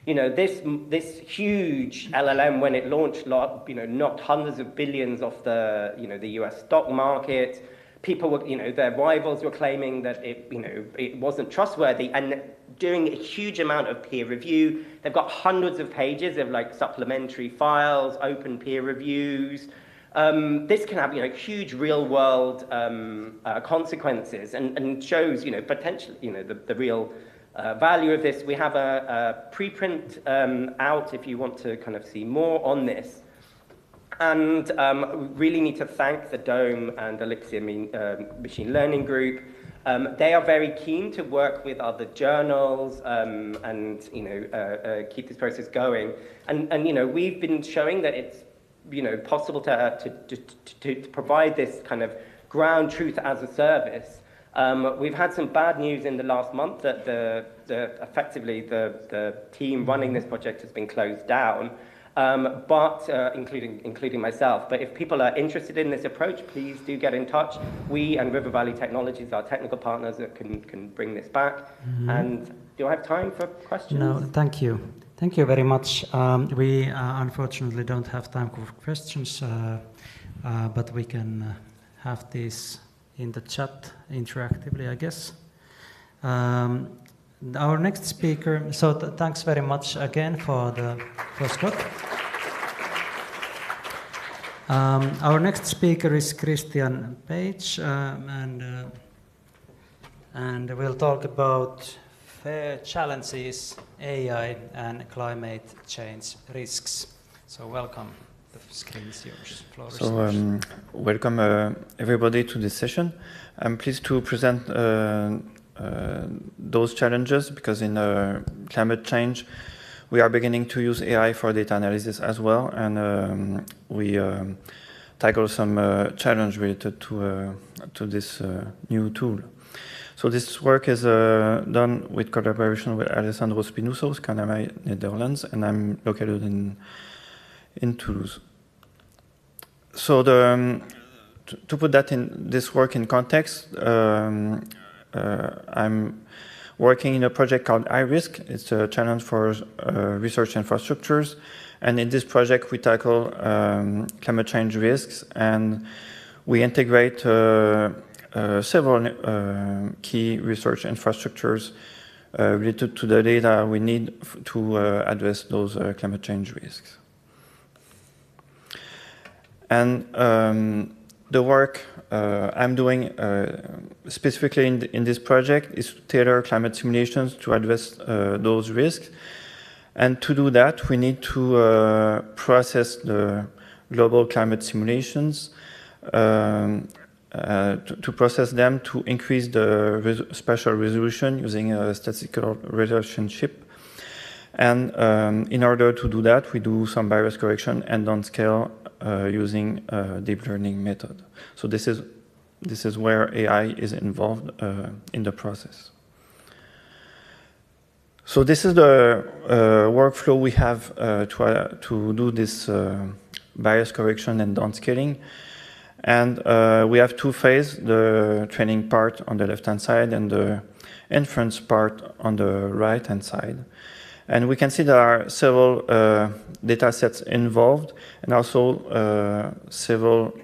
This huge LLM, when it launched, knocked hundreds of billions off the US stock market. People were, their rivals were claiming that it wasn't trustworthy, and doing a huge amount of peer review. They've got hundreds of pages of supplementary files, open peer reviews. This can have huge real world consequences, and shows potentially the real value of this. We have a preprint out if you want to kind of see more on this. And we really need to thank the DOME and Elixir Machine Learning Group. They are very keen to work with other journals and keep this process going. And we've been showing that it's possible to provide this kind of ground truth as a service. We've had some bad news in the last month that effectively the team running this project has been closed down. But including myself. But if people are interested in this approach, please do get in touch. We and River Valley Technologies are technical partners that can bring this back. Mm-hmm. And do I have time for questions? No, thank you. Thank you very much. We unfortunately don't have time for questions, but we can have these in the chat interactively, I guess. Our next speaker, so thanks very much again for Scott. Our next speaker is Christian Page, and we'll talk about fair challenges, AI, and climate change risks. So welcome. The screen is yours. Floor is yours. Welcome everybody to this session. I'm pleased to present those challenges, because in climate change we are beginning to use AI for data analysis as well, and we tackle some challenge related to this new tool. So this work is done with collaboration with Alessandro Spinuso, Scanamai, Netherlands, and I'm located in Toulouse. So to put this work in context, I'm working in a project called iRisk. It's a challenge for research infrastructures. And in this project, we tackle climate change risks, and we integrate several key research infrastructures related to the data we need to address those climate change risks. And the work I'm doing specifically in this project is to tailor climate simulations to address those risks. And to do that, we need to process the global climate simulations to process them to increase the spatial resolution using a statistical relationship. And in order to do that, we do some bias correction and downscale using a deep learning method. So this is where AI is involved in the process. So this is the workflow we have to do this bias correction and downscaling. And we have two phases, the training part on the left-hand side and the inference part on the right-hand side. And we can see there are several data sets involved and also several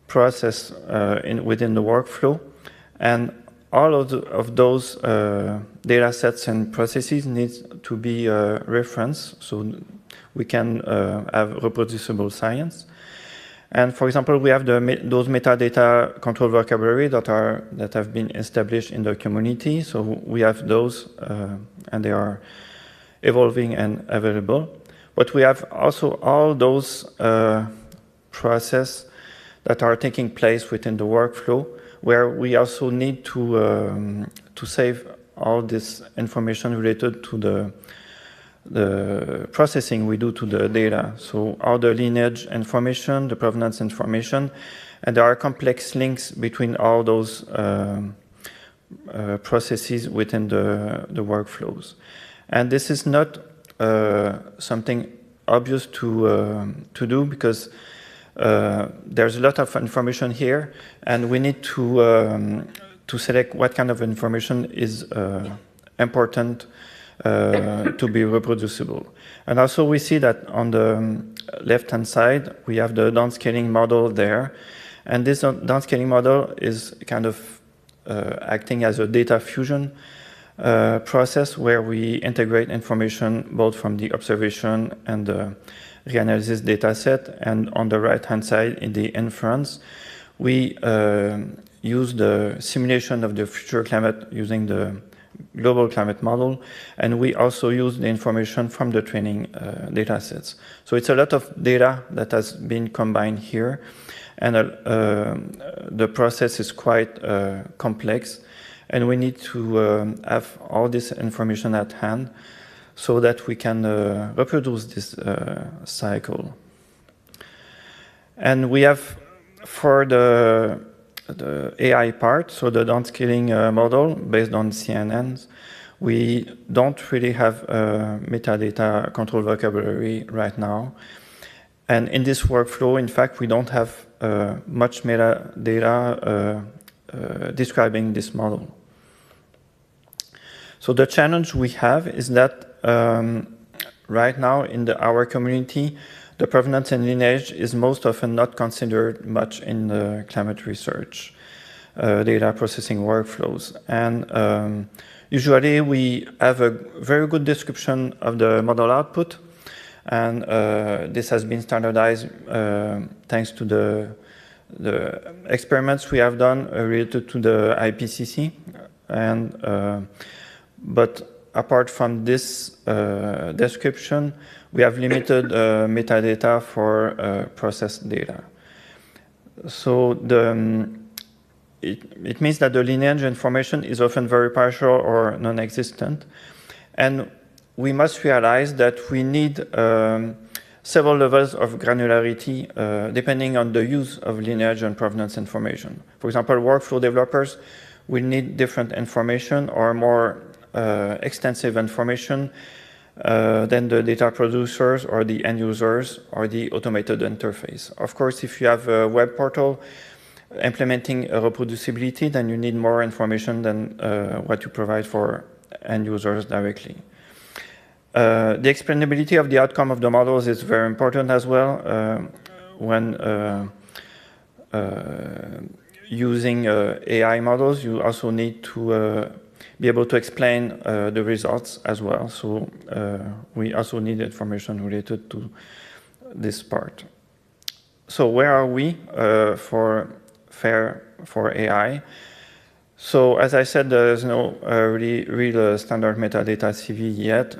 process within the workflow. And all of those data sets and processes need to be referenced so we can have reproducible science. And for example, we have those metadata control vocabulary that have been established in the community. So we have those, and they are evolving and available. But we have also all those processes that are taking place within the workflow, where we also need to save all this information related to the processing we do to the data. So all the lineage information, the provenance information, and there are complex links between all those processes within the workflows. And this is not something obvious to do because there's a lot of information here, and we need to select what kind of information is important to be reproducible. And also we see that on the left-hand side, we have the downscaling model there. And this downscaling model is kind of acting as a data fusion process where we integrate information both from the observation and the reanalysis data set. And on the right-hand side, in the inference, we use the simulation of the future climate using the global climate model, and we also use the information from the training data sets. So it's a lot of data that has been combined here, and the process is quite complex, and we need to have all this information at hand so that we can reproduce this cycle. And we have, for the AI part, so the downscaling model based on CNNs, we don't really have metadata control vocabulary right now. And in this workflow, in fact, we don't have much metadata describing this model. So the challenge we have is that right now in our community, the provenance and lineage is most often not considered much in the climate research data processing workflows. And usually we have a very good description of the model output. And this has been standardized thanks to the experiments we have done related to the IPCC. And, but apart from this description, we have limited metadata for processed data. So it means that the lineage information is often very partial or non-existent. And we must realize that we need several levels of granularity depending on the use of lineage and provenance information. For example, workflow developers will need different information or more extensive information than the data producers or the end users or the automated interface. Of course, if you have a web portal implementing a reproducibility, then you need more information than what you provide for end users directly. The explainability of the outcome of the models is very important as well. When using AI models, you also need to be able to explain the results as well. So we also need information related to this part. So where are we for FAIR for AI? So as I said, there is no real standard metadata CV yet.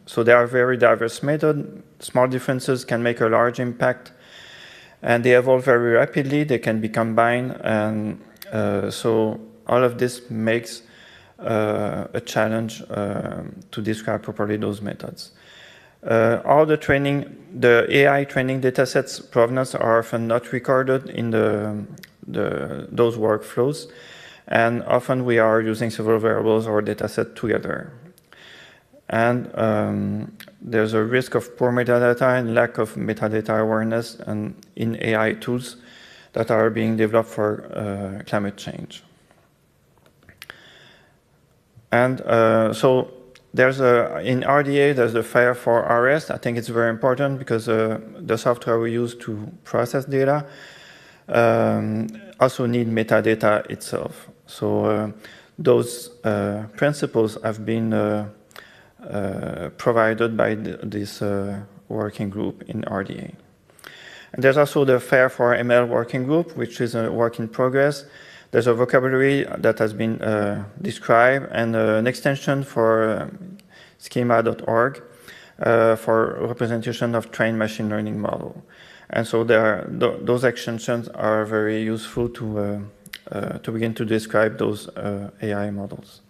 So there are very diverse methods. Small differences can make a large impact. And they evolve very rapidly, they can be combined, and so all of this makes a challenge to describe properly those methods. All the AI training datasets provenance are often not recorded in those workflows, and often we are using several variables or datasets together. And there's a risk of poor metadata and lack of metadata awareness and in AI tools that are being developed for climate change. And so there's in RDA, there's the FAIR for RS. I think it's very important because the software we use to process data also need metadata itself. So those principles have been provided by this working group in RDA. And there's also the FAIR for ML working group, which is a work in progress. There's a vocabulary that has been described and an extension for schema.org for representation of trained machine learning model. And so those extensions are very useful to begin to describe those AI models.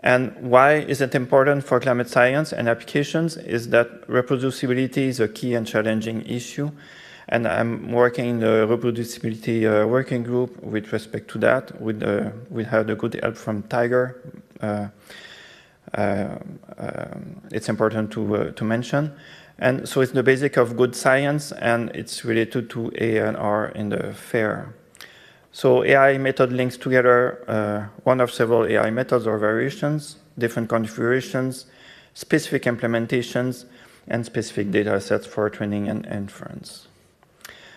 And why is it important for climate science and applications is that reproducibility is a key and challenging issue. And I'm working in the reproducibility working group with respect to that. We had a good help from Tiger. It's important to mention. And so it's the basic of good science, and it's related to A and R in the FAIR. So AI method links together one of several AI methods or variations, different configurations, specific implementations, and specific data sets for training and inference.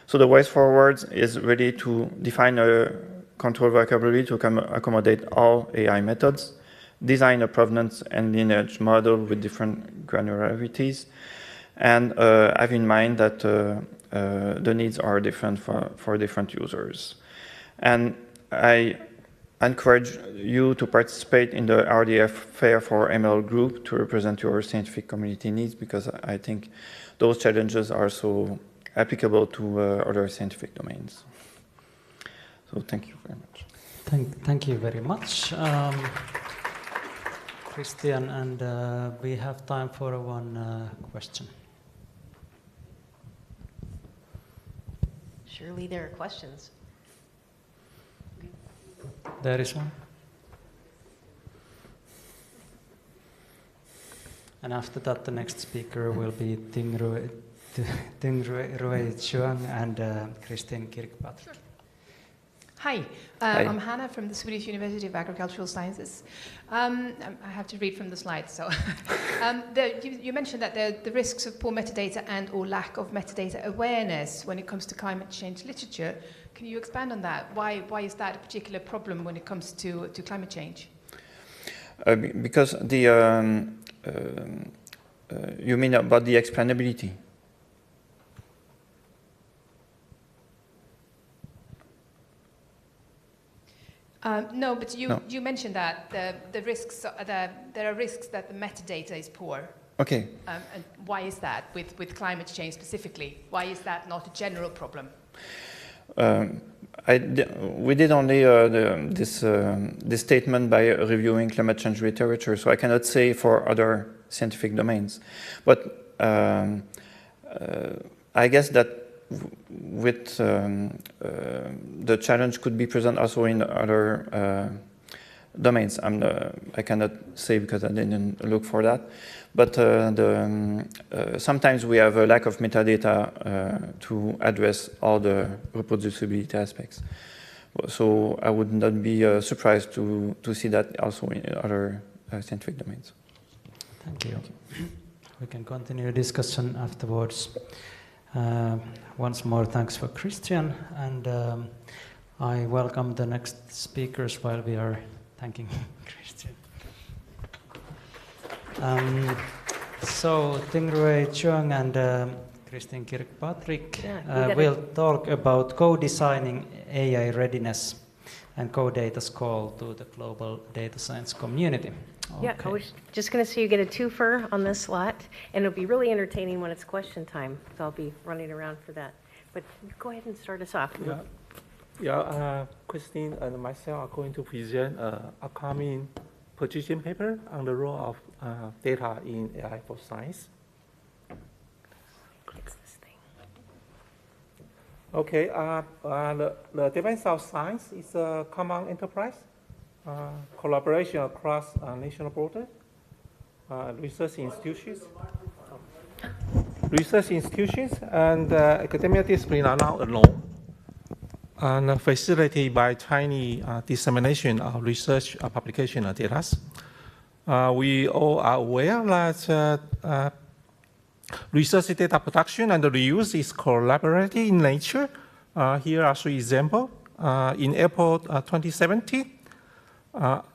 So the way forward is really to define a control vocabulary to accommodate all AI methods, design a provenance and lineage model with different granularities, and have in mind that the needs are different for different users. And I encourage you to participate in the RDF FAIR for ML group to represent your scientific community needs, because I think those challenges are so applicable to other scientific domains. So thank you very much. Thank you very much, Christian, and we have time for one question. Surely there are questions. There is one. And after that, the next speaker will be Ting Rui Chuang and Christine Kirkpatrick. Hi, I'm Hannah from the Swedish University of Agricultural Sciences. I have to read from the slides. So, you mentioned that the risks of poor metadata and or lack of metadata awareness when it comes to climate change literature. Can you expand on that? Why is that a particular problem when it comes to climate change? Because you mean about the explainability? No, but you mentioned that the risks there are risks that the metadata is poor. Okay. And why is that with climate change specifically? Why is that not a general problem? We did only this statement by reviewing climate change literature, so I cannot say for other scientific domains. But I guess that with the challenge could be present also in other domains. I cannot say because I didn't look for that. But sometimes we have a lack of metadata to address all the reproducibility aspects. So I would not be surprised to see that also in other scientific domains. Thank you. We can continue discussion afterwards. Once more, thanks for Christian, and I welcome the next speakers while we are thanking Christian. So Ting Rui Chuang and Christine Kirkpatrick will talk about co-designing AI readiness and CODATA's call to the global data science community. Yeah, I was just going to say you get a twofer on this slot, and it'll be really entertaining when it's question time. So I'll be running around for that. But go ahead and start us off. Christine and myself are going to present an upcoming position paper on the role of data in AI for science. It's this thing. Okay, the defense of science is a common enterprise, collaboration across national borders, research institutions and academic discipline are now alone, and facilitated by tiny dissemination of research publication and data. We all are aware that research data production and reuse is collaborative in nature. Here are 3 examples. In April 2017,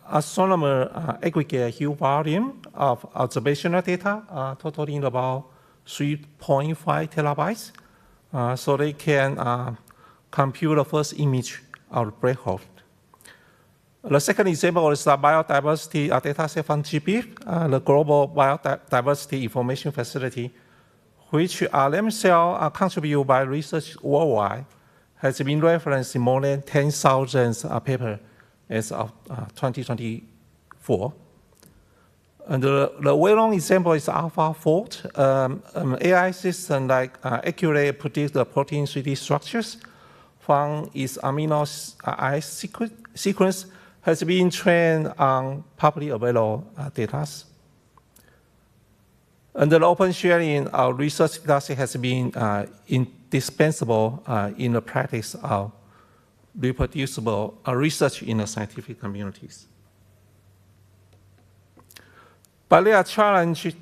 astronomers aggregate a huge volume of observational data, totaling about 3.5 terabytes, so they can compute the first image of the black hole. The second example is the biodiversity dataset from GBIF, the Global Biodiversity Information Facility, which are themselves contributed by research worldwide, has been referenced in more than 10,000 papers as of 2024. And the well-known example is AlphaFold, an AI system that accurately predicts the protein 3D structures from its amino acid sequence, has been trained on publicly available data. And the open sharing of research data has been indispensable in the practice of reproducible research in the scientific communities. But there are challenges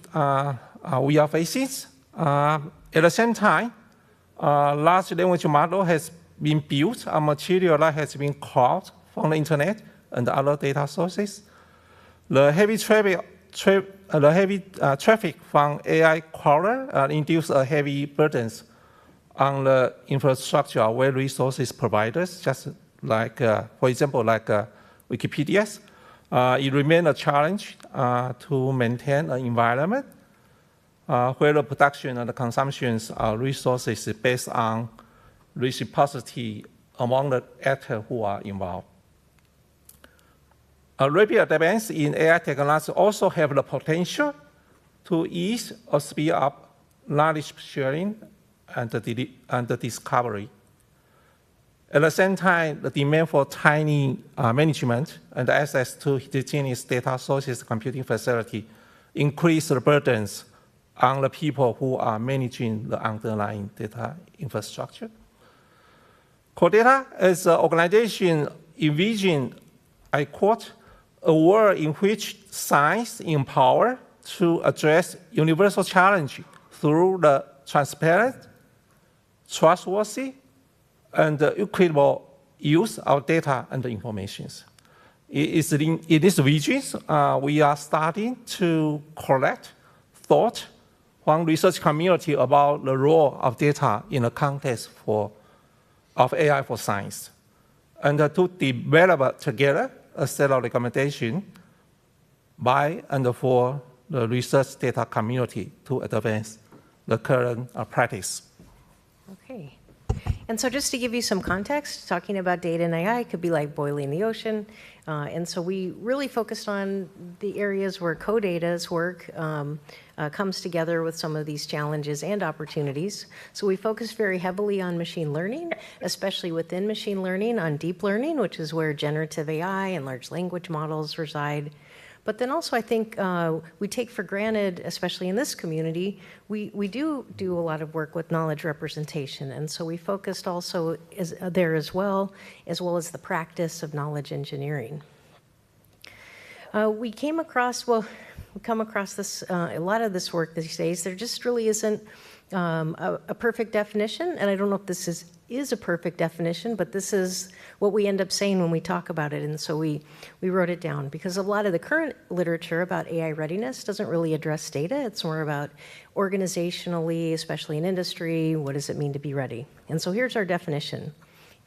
we are facing. At the same time, large language model has been built on material that has been crawled from the internet and other data sources. The heavy traffic from AI crawler induce a heavy burdens on the infrastructure of web resources providers, just like, for example, like Wikipedia. It remains a challenge to maintain an environment where the production and the consumptions of resources is based on reciprocity among the actors who are involved. Rapid advance in AI technology also have the potential to ease or speed up knowledge sharing and the discovery. At the same time, the demand for tiny management and access to heterogeneous data sources computing facility increase the burdens on the people who are managing the underlying data infrastructure. CODATA as an organization envision, I quote, a world in which science empower to address universal challenge through the transparent, trustworthy, and equitable use of data and information. In this vision, we are starting to collect thought from research community about the role of data in the context of AI for science, and to develop together a set of recommendations by and for the research data community to advance the current practice. Okay. And so just to give you some context, talking about data and AI could be like boiling the ocean. And so we really focused on the areas where CODATA's work comes together with some of these challenges and opportunities. So we focused very heavily on machine learning, especially within machine learning, on deep learning, which is where generative AI and large language models reside. But then also I think we take for granted, especially in this community, we do a lot of work with knowledge representation. And so we focused also there as well as the practice of knowledge engineering. We come across this, a lot of this work these days, there just really isn't a perfect definition. And I don't know if this is a perfect definition, but this is what we end up saying when we talk about it. And so we wrote it down because a lot of the current literature about AI readiness doesn't really address data. It's more about organizationally, especially in industry, what does it mean to be ready? And so here's our definition.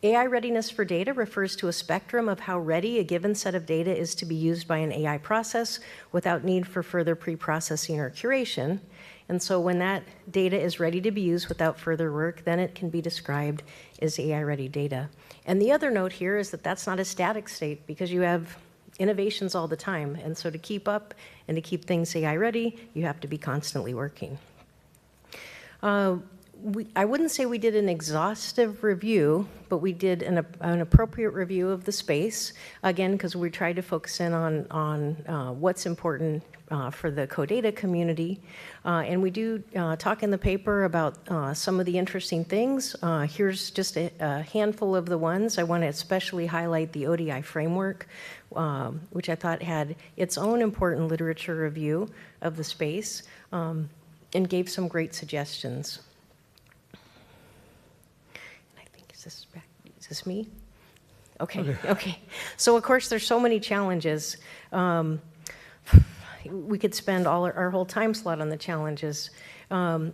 AI readiness for data refers to a spectrum of how ready a given set of data is to be used by an AI process without need for further pre-processing or curation. And so when that data is ready to be used without further work, then it can be described as AI-ready data. And the other note here is that that's not a static state because you have innovations all the time. And so to keep up and to keep things AI-ready, you have to be constantly working. I wouldn't say we did an exhaustive review, but we did an appropriate review of the space, again, because we tried to focus in on what's important for the CODATA community. And we do talk in the paper about some of the interesting things. Here's just a handful of the ones. I want to especially highlight the ODI framework, which I thought had its own important literature review of the space and gave some great suggestions. Is this me? Okay. So of course there's so many challenges. We could spend our whole time slot on the challenges. I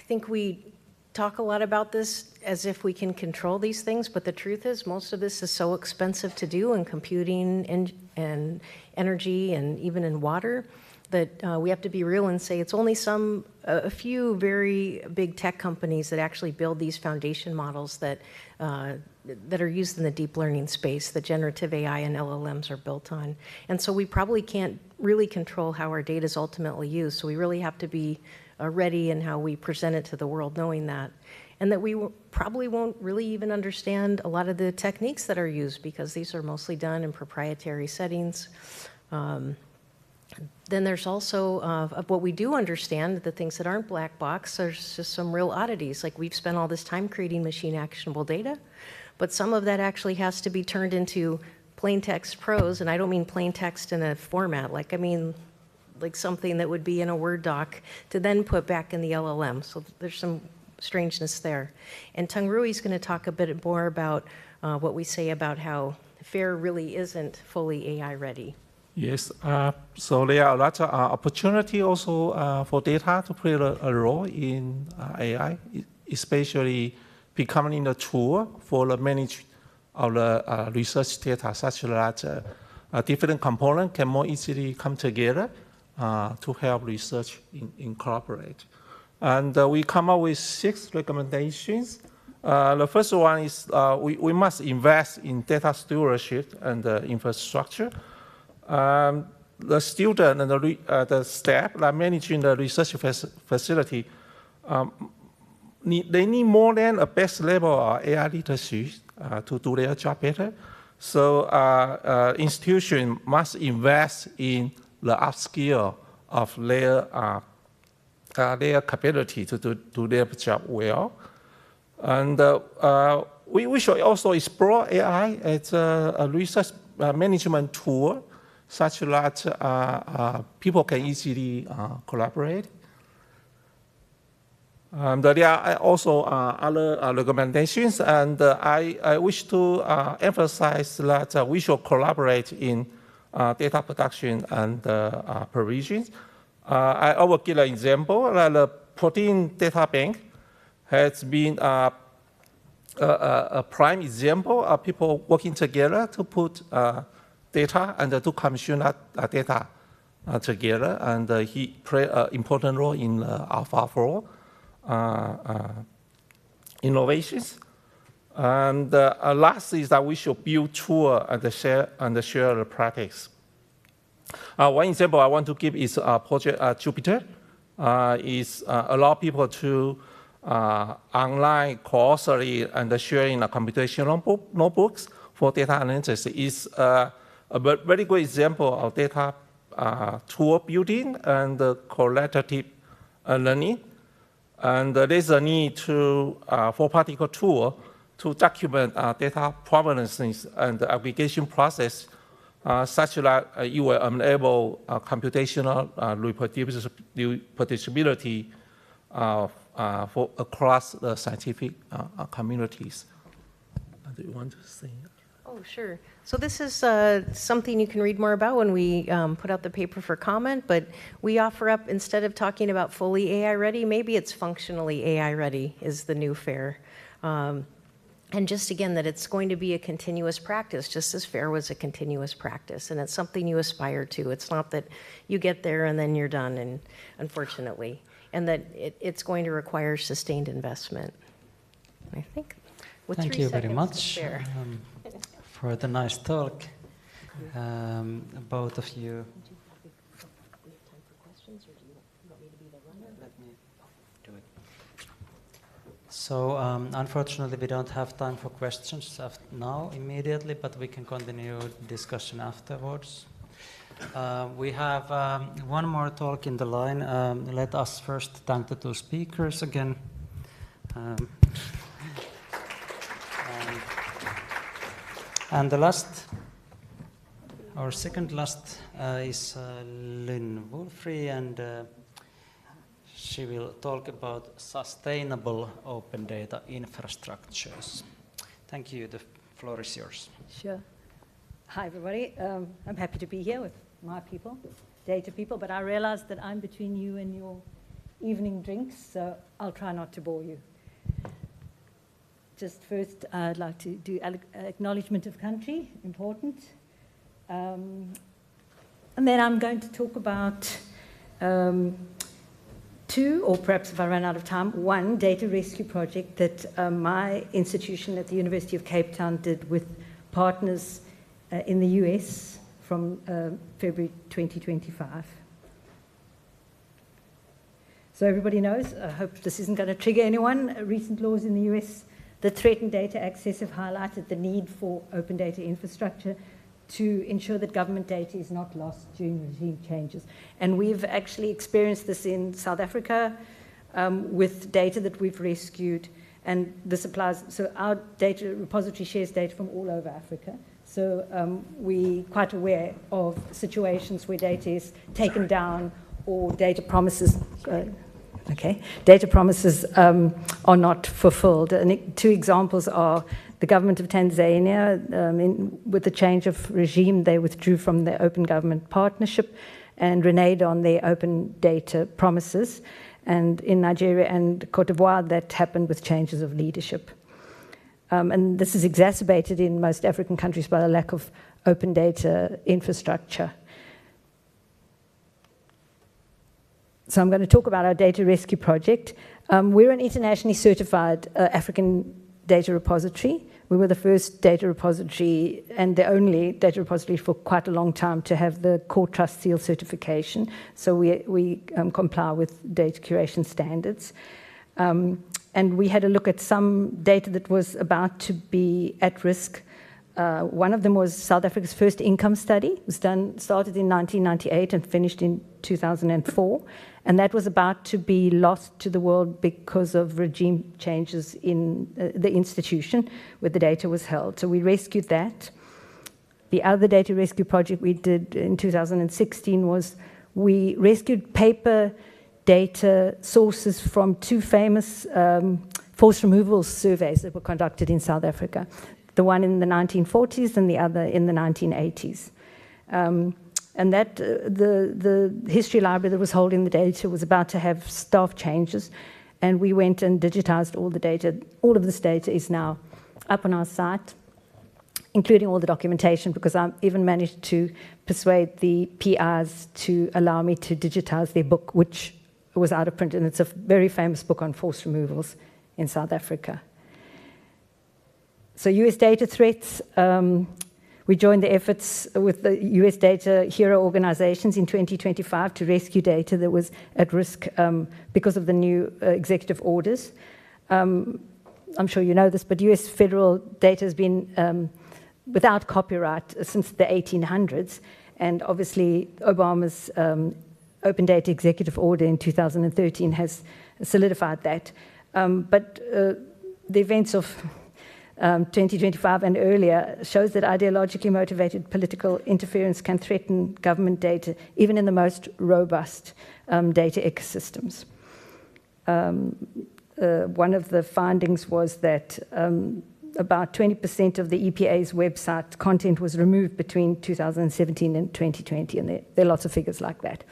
think we talk a lot about this as if we can control these things, but the truth is most of this is so expensive to do in computing and energy and even in water that we have to be real and say it's only a few very big tech companies that actually build these foundation models that are used in the deep learning space, that generative AI and LLMs are built on. And so we probably can't really control how our data is ultimately used. So we really have to be ready in how we present it to the world, knowing that. And that we probably won't really even understand a lot of the techniques that are used because these are mostly done in proprietary settings. Then there's also, of what we do understand, the things that aren't black box, there's just some real oddities. Like we've spent all this time creating machine actionable data, but some of that actually has to be turned into plain text prose, and I don't mean plain text in a format, like I mean like something that would be in a Word doc to then put back in the LLM. So there's some strangeness there. And Tung Rui is going to talk a bit more about what we say about how FAIR really isn't fully AI ready. Yes, so there are a lot of opportunity also for data to play a role in AI, especially becoming a tool for the management of the research data, such that different components can more easily come together to help research in collaborate. And we come up with 6 recommendations. The first one is we must invest in data stewardship and infrastructure. The student and the staff that are managing the research facility, they need more than a best level of AI literacy to do their job better. So institutions must invest in the upskill of their capability to do their job well. And we should also explore AI as a research management tool such that people can easily collaborate. There are also other recommendations, and I wish to emphasize that we should collaborate in data production and provisions. I will give an example. The protein data bank has been a prime example of people working together to put data and to commission that data together, and he played an important role in AlphaFold innovations. And last is that we should build tools and share the practice. One example I want to give is Project Jupiter. Is allow people to online cooperate and sharing computational notebooks for data analysis. Is a very good example of data tool building and collaborative learning. And there's a need for particular tool to document data provenances and aggregation process such that you will enable computational reproducibility for across the scientific communities. Do you want to say? Oh, sure. So this is something you can read more about when we put out the paper for comment, but we offer up, instead of talking about fully AI ready, maybe it's functionally AI ready is the new FAIR. And just again, that it's going to be a continuous practice, just as FAIR was a continuous practice, and it's something you aspire to. It's not that you get there and then you're done, and unfortunately, and that it's going to require sustained investment. I think with Thank 3 you very seconds much to spare. for the nice talk, both of you. So unfortunately, we don't have time for questions now immediately, but we can continue discussion afterwards. We have one more talk in the line. Let us first thank the two speakers again. And the last, our second last, is Lynn Wolfrey, and she will talk about sustainable open data infrastructures. Thank you. The floor is yours. Sure. Hi, everybody. I'm happy to be here with my people, data people, but I realize that I'm between you and your evening drinks, so I'll try not to bore you. Just first, I'd like to do acknowledgement of country, important. And then I'm going to talk about two, or perhaps if I run out of time, one data rescue project that my institution at the University of Cape Town did with partners in the US from February 2025. So everybody knows, I hope this isn't going to trigger anyone, recent laws in the US that threaten data access have highlighted the need for open data infrastructure to ensure that government data is not lost during regime changes. And we've actually experienced this in South Africa with data that we've rescued, and this applies, so our data repository shares data from all over Africa. So we're quite aware of situations where data is taken down or data promises data promises are not fulfilled. And two examples are the government of Tanzania, with the change of regime, they withdrew from the Open Government Partnership and reneged on their open data promises. And in Nigeria and Cote d'Ivoire, that happened with changes of leadership. And this is exacerbated in most African countries by the lack of open data infrastructure. So I'm going to talk about our data rescue project. We're an internationally certified African data repository. We were the first data repository and the only data repository for quite a long time to have the Core Trust Seal certification. So we comply with data curation standards. And we had a look at some data that was about to be at risk. One of them was South Africa's first income study. It was started in 1998 and finished in 2004. And that was about to be lost to the world because of regime changes in the institution where the data was held. So we rescued that. The other data rescue project we did in 2016 was we rescued paper data sources from two famous forced removal surveys that were conducted in South Africa. The one in the 1940s and the other in the 1980s. And that the history library that was holding the data was about to have staff changes, and we went and digitized all the data. All of this data is now up on our site, including all the documentation, because I even managed to persuade the PIs to allow me to digitize their book, which was out of print, and it's a very famous book on forced removals in South Africa. So US data threats, we joined the efforts with the US data hero organizations in 2025 to rescue data that was at risk because of the new executive orders. I'm sure you know this, but US federal data has been without copyright since the 1800s, and obviously Obama's Open Data Executive Order in 2013 has solidified that. But the events of 2025 and earlier shows that ideologically motivated political interference can threaten government data, even in the most robust data ecosystems. One of the findings was that about 20% of the EPA's website content was removed between 2017 and 2020, and there are lots of figures like that.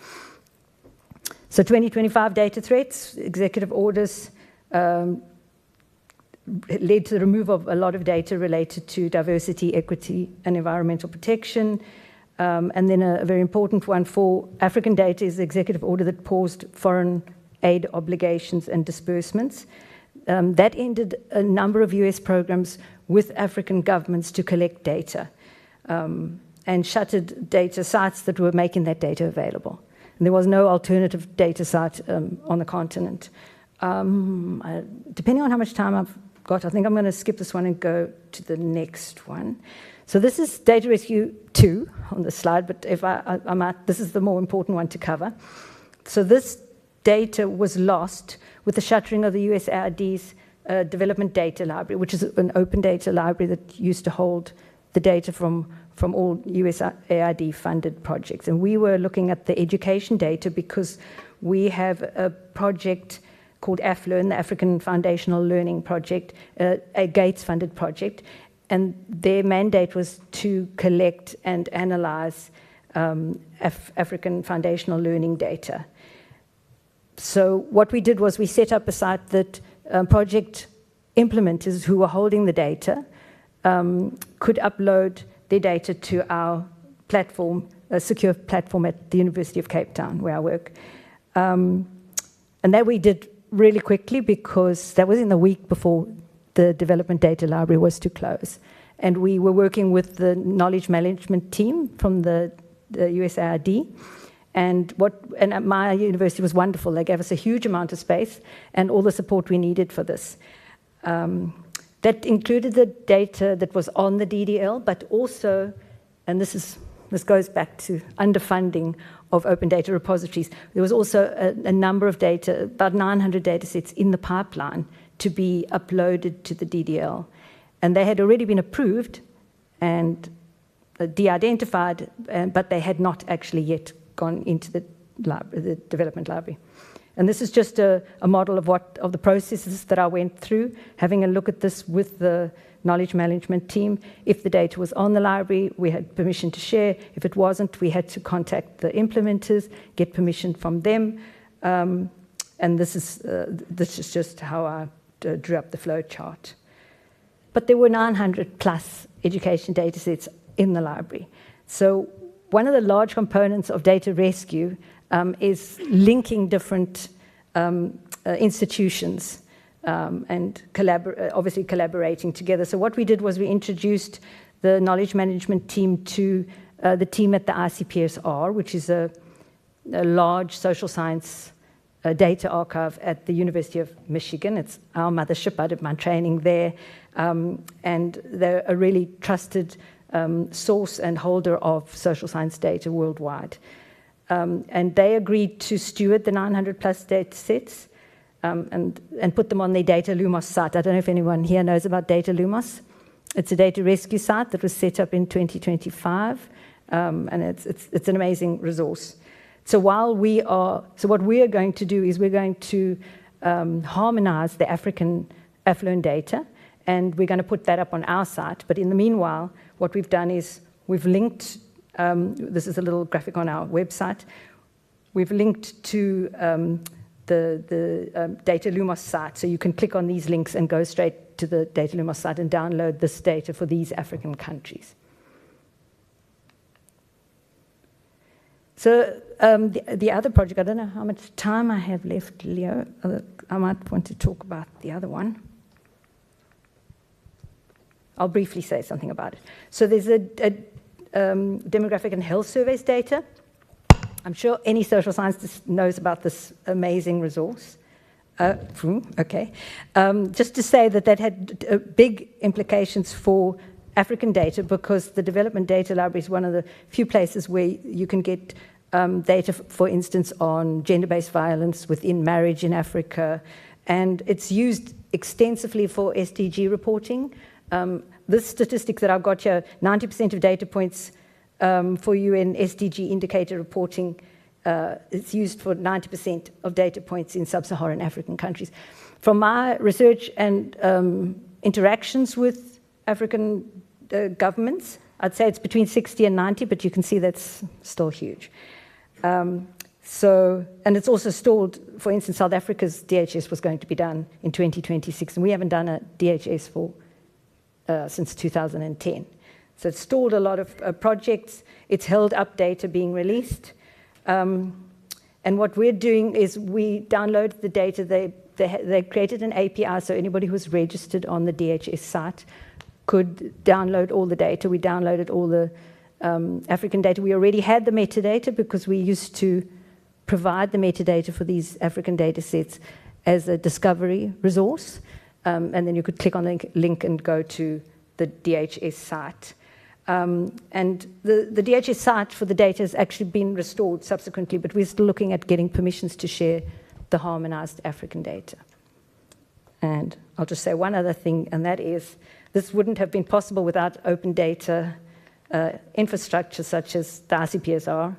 So 2025 data threats, executive orders, led to the removal of a lot of data related to diversity, equity, and environmental protection. And then a very important one for African data is the executive order that paused foreign aid obligations and disbursements. That ended a number of US programs with African governments to collect data, and shuttered data sites that were making that data available. And there was no alternative data site on the continent. Depending on how much time I've got, I think I'm going to skip this one and go to the next one. So this is Data Rescue 2 on the slide, but if I might, this is the more important one to cover. So this data was lost with the shuttering of the USAID's Development Data Library, which is an open data library that used to hold the data from all USAID-funded projects. And we were looking at the education data because we have a project called AFLEARN, the African Foundational Learning Project, a Gates-funded project, and their mandate was to collect and analyze African foundational learning data. So what we did was we set up a site that project implementers who were holding the data could upload their data to our platform, a secure platform at the University of Cape Town, where I work. And that we did really quickly because that was in the week before the Development Data Library was to close. And we were working with the knowledge management team from the USAID. And my university was wonderful. They gave us a huge amount of space and all the support we needed for this. That included the data that was on the DDL, but also, and this goes back to underfunding of open data repositories, there was also a number of data, about 900 data sets in the pipeline to be uploaded to the DDL. And they had already been approved and de-identified, but they had not actually yet gone into the development library. And this is just a model of the processes that I went through, having a look at this with the knowledge management team. If the data was on the library, we had permission to share. If it wasn't, we had to contact the implementers, get permission from them. And this is just how I drew up the flow chart. But there were 900 plus education data sets in the library. So one of the large components of data rescue is linking different institutions and obviously collaborating together. So what we did was we introduced the knowledge management team to the team at the ICPSR, which is a large social science data archive at the University of Michigan. It's our mothership. I did my training there. And they're a really trusted source and holder of social science data worldwide. And they agreed to steward the 900 plus data sets and put them on their Data Lumos site. I don't know if anyone here knows about Data Lumos. It's a data rescue site that was set up in 2025, and it's an amazing resource. So what we are going to do is we're going to harmonize the African affluent data, and we're going to put that up on our site. But in the meanwhile, what we've done is we've linked, this is a little graphic on our website, we've linked to the Data Lumos site. So you can click on these links and go straight to the Data Lumos site and download this data for these African countries. So the other project, I don't know how much time I have left, Leo. I might want to talk about the other one. I'll briefly say something about it. So there's a demographic and health surveys data. I'm sure any social scientist knows about this amazing resource. Okay. Just to say that had big implications for African data, because the Development Data Library is one of the few places where you can get data, for instance, on gender-based violence within marriage in Africa, and it's used extensively for SDG reporting. This statistic that I've got here, 90% of data points for UN SDG indicator reporting, it's used for 90% of data points in sub-Saharan African countries. From my research and interactions with African governments, I'd say it's between 60 and 90, but you can see that's still huge. So, and it's also stalled. For instance, South Africa's DHS was going to be done in 2026, and we haven't done a DHS since 2010. So it's stalled a lot of projects. It's held up data being released. And what we're doing is we download the data. They created an API, so anybody who's registered on the DHS site could download all the data. We downloaded all the African data. We already had the metadata because we used to provide the metadata for these African data sets as a discovery resource. And then you could click on the link and go to the DHS site. And the DHS site for the data has actually been restored subsequently, but we're still looking at getting permissions to share the harmonized African data. And I'll just say one other thing, and that is this wouldn't have been possible without open data infrastructure such as the ICPSR,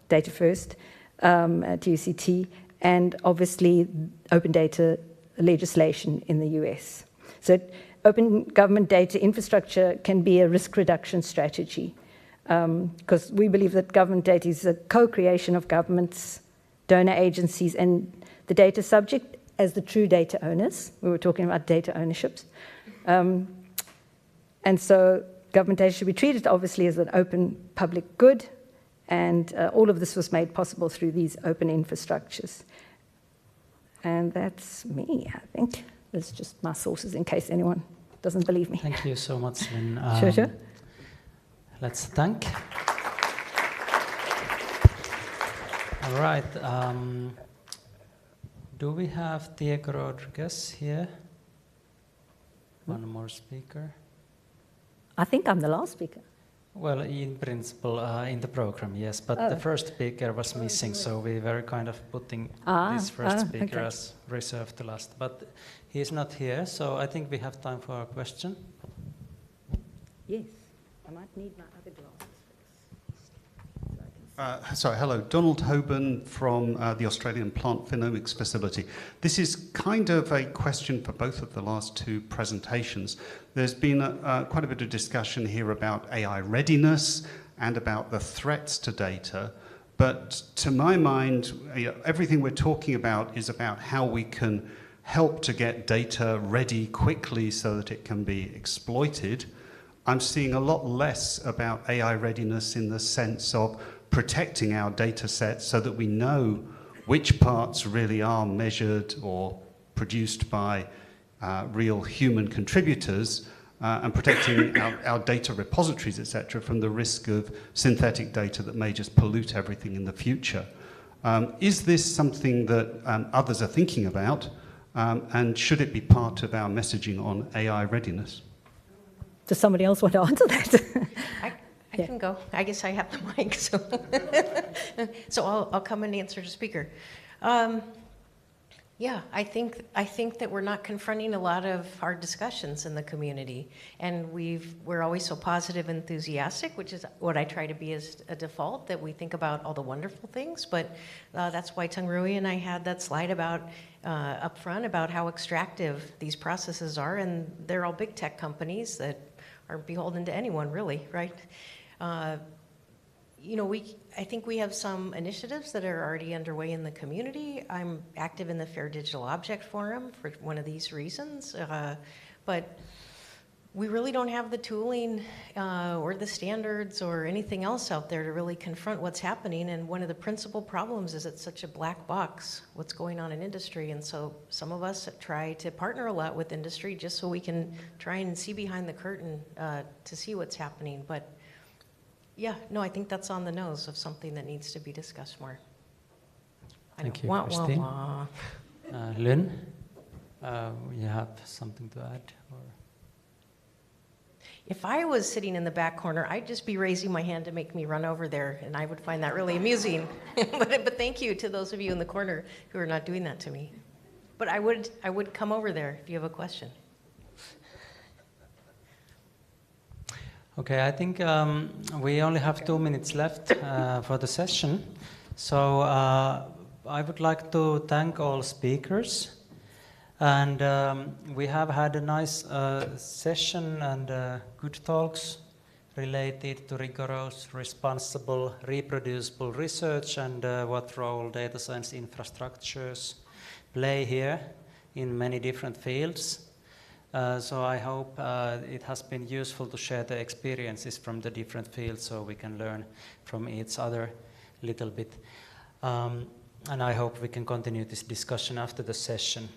Data First, at UCT, and obviously open data legislation in the US. So open government data infrastructure can be a risk reduction strategy because we believe that government data is a co-creation of governments, donor agencies, and the data subject as the true data owners. We were talking about data ownerships. And so government data should be treated obviously as an open public good, and all of this was made possible through these open infrastructures. And that's me, I think. There's just my sources in case anyone doesn't believe me. Thank you so much, Lynn. Sure. Let's thank. All right. Do we have Diego Rodriguez here? One more speaker. I think I'm the last speaker. Well, in principle, in the program, yes, but the first speaker was missing, so we were kind of putting this first speaker as reserved to last. But he's not here, so I think we have time for a question. Yes, I might need my other glasses. Sorry, hello. Donald Hoban from the Australian Plant Phenomics Facility. This is kind of a question for both of the last two presentations. There's been quite a bit of discussion here about AI readiness and about the threats to data. But to my mind, everything we're talking about is about how we can help to get data ready quickly so that it can be exploited. I'm seeing a lot less about AI readiness in the sense of protecting our data sets so that we know which parts really are measured or produced by real human contributors and protecting our data repositories, etc., from the risk of synthetic data that may just pollute everything in the future. Is this something that others are thinking about, and should it be part of our messaging on AI readiness? Does somebody else want to answer that? I can go. I guess I have the mic, so so I'll come and answer the speaker. Yeah, I think that we're not confronting a lot of hard discussions in the community, and we're always so positive and enthusiastic, which is what I try to be as a default, that we think about all the wonderful things. But that's why Tangrui and I had that slide about up front about how extractive these processes are, and they're all big tech companies that aren't beholden to anyone, really, right? You know, I think we have some initiatives that are already underway in the community. I'm active in the Fair Digital Object Forum for one of these reasons, but we really don't have the tooling or the standards or anything else out there to really confront what's happening. And one of the principal problems is it's such a black box, what's going on in industry. And so some of us try to partner a lot with industry just so we can try and see behind the curtain to see what's happening. But yeah, no, I think that's on the nose of something that needs to be discussed more. Thank you, Christine. Lynn, you have something to add? Or? If I was sitting in the back corner, I'd just be raising my hand to make me run over there, and I would find that really amusing. But thank you to those of you in the corner who are not doing that to me. But I would come over there if you have a question. Okay, I think we only have 2 minutes left for the session. So I would like to thank all speakers. And we have had a nice session and good talks, related to rigorous, responsible, reproducible research and what role data science infrastructures play here in many different fields. So I hope it has been useful to share the experiences from the different fields so we can learn from each other a little bit. And I hope we can continue this discussion after the session.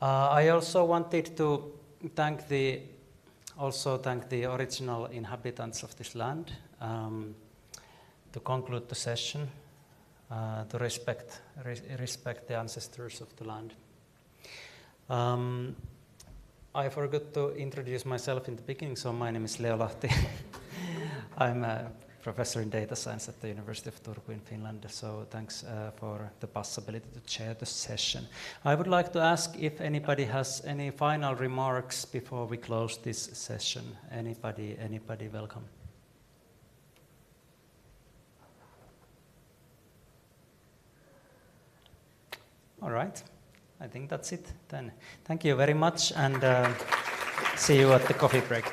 I also wanted to thank the original inhabitants of this land to conclude the session, to respect the ancestors of the land. I forgot to introduce myself in the beginning, so my name is Lahti. I'm a professor in data science at the University of Turku in Finland, so thanks for the possibility to chair the session. I would like to ask if anybody has any final remarks before we close this session. Anybody welcome. All right, I think that's it then. Thank you very much, and see you at the coffee break.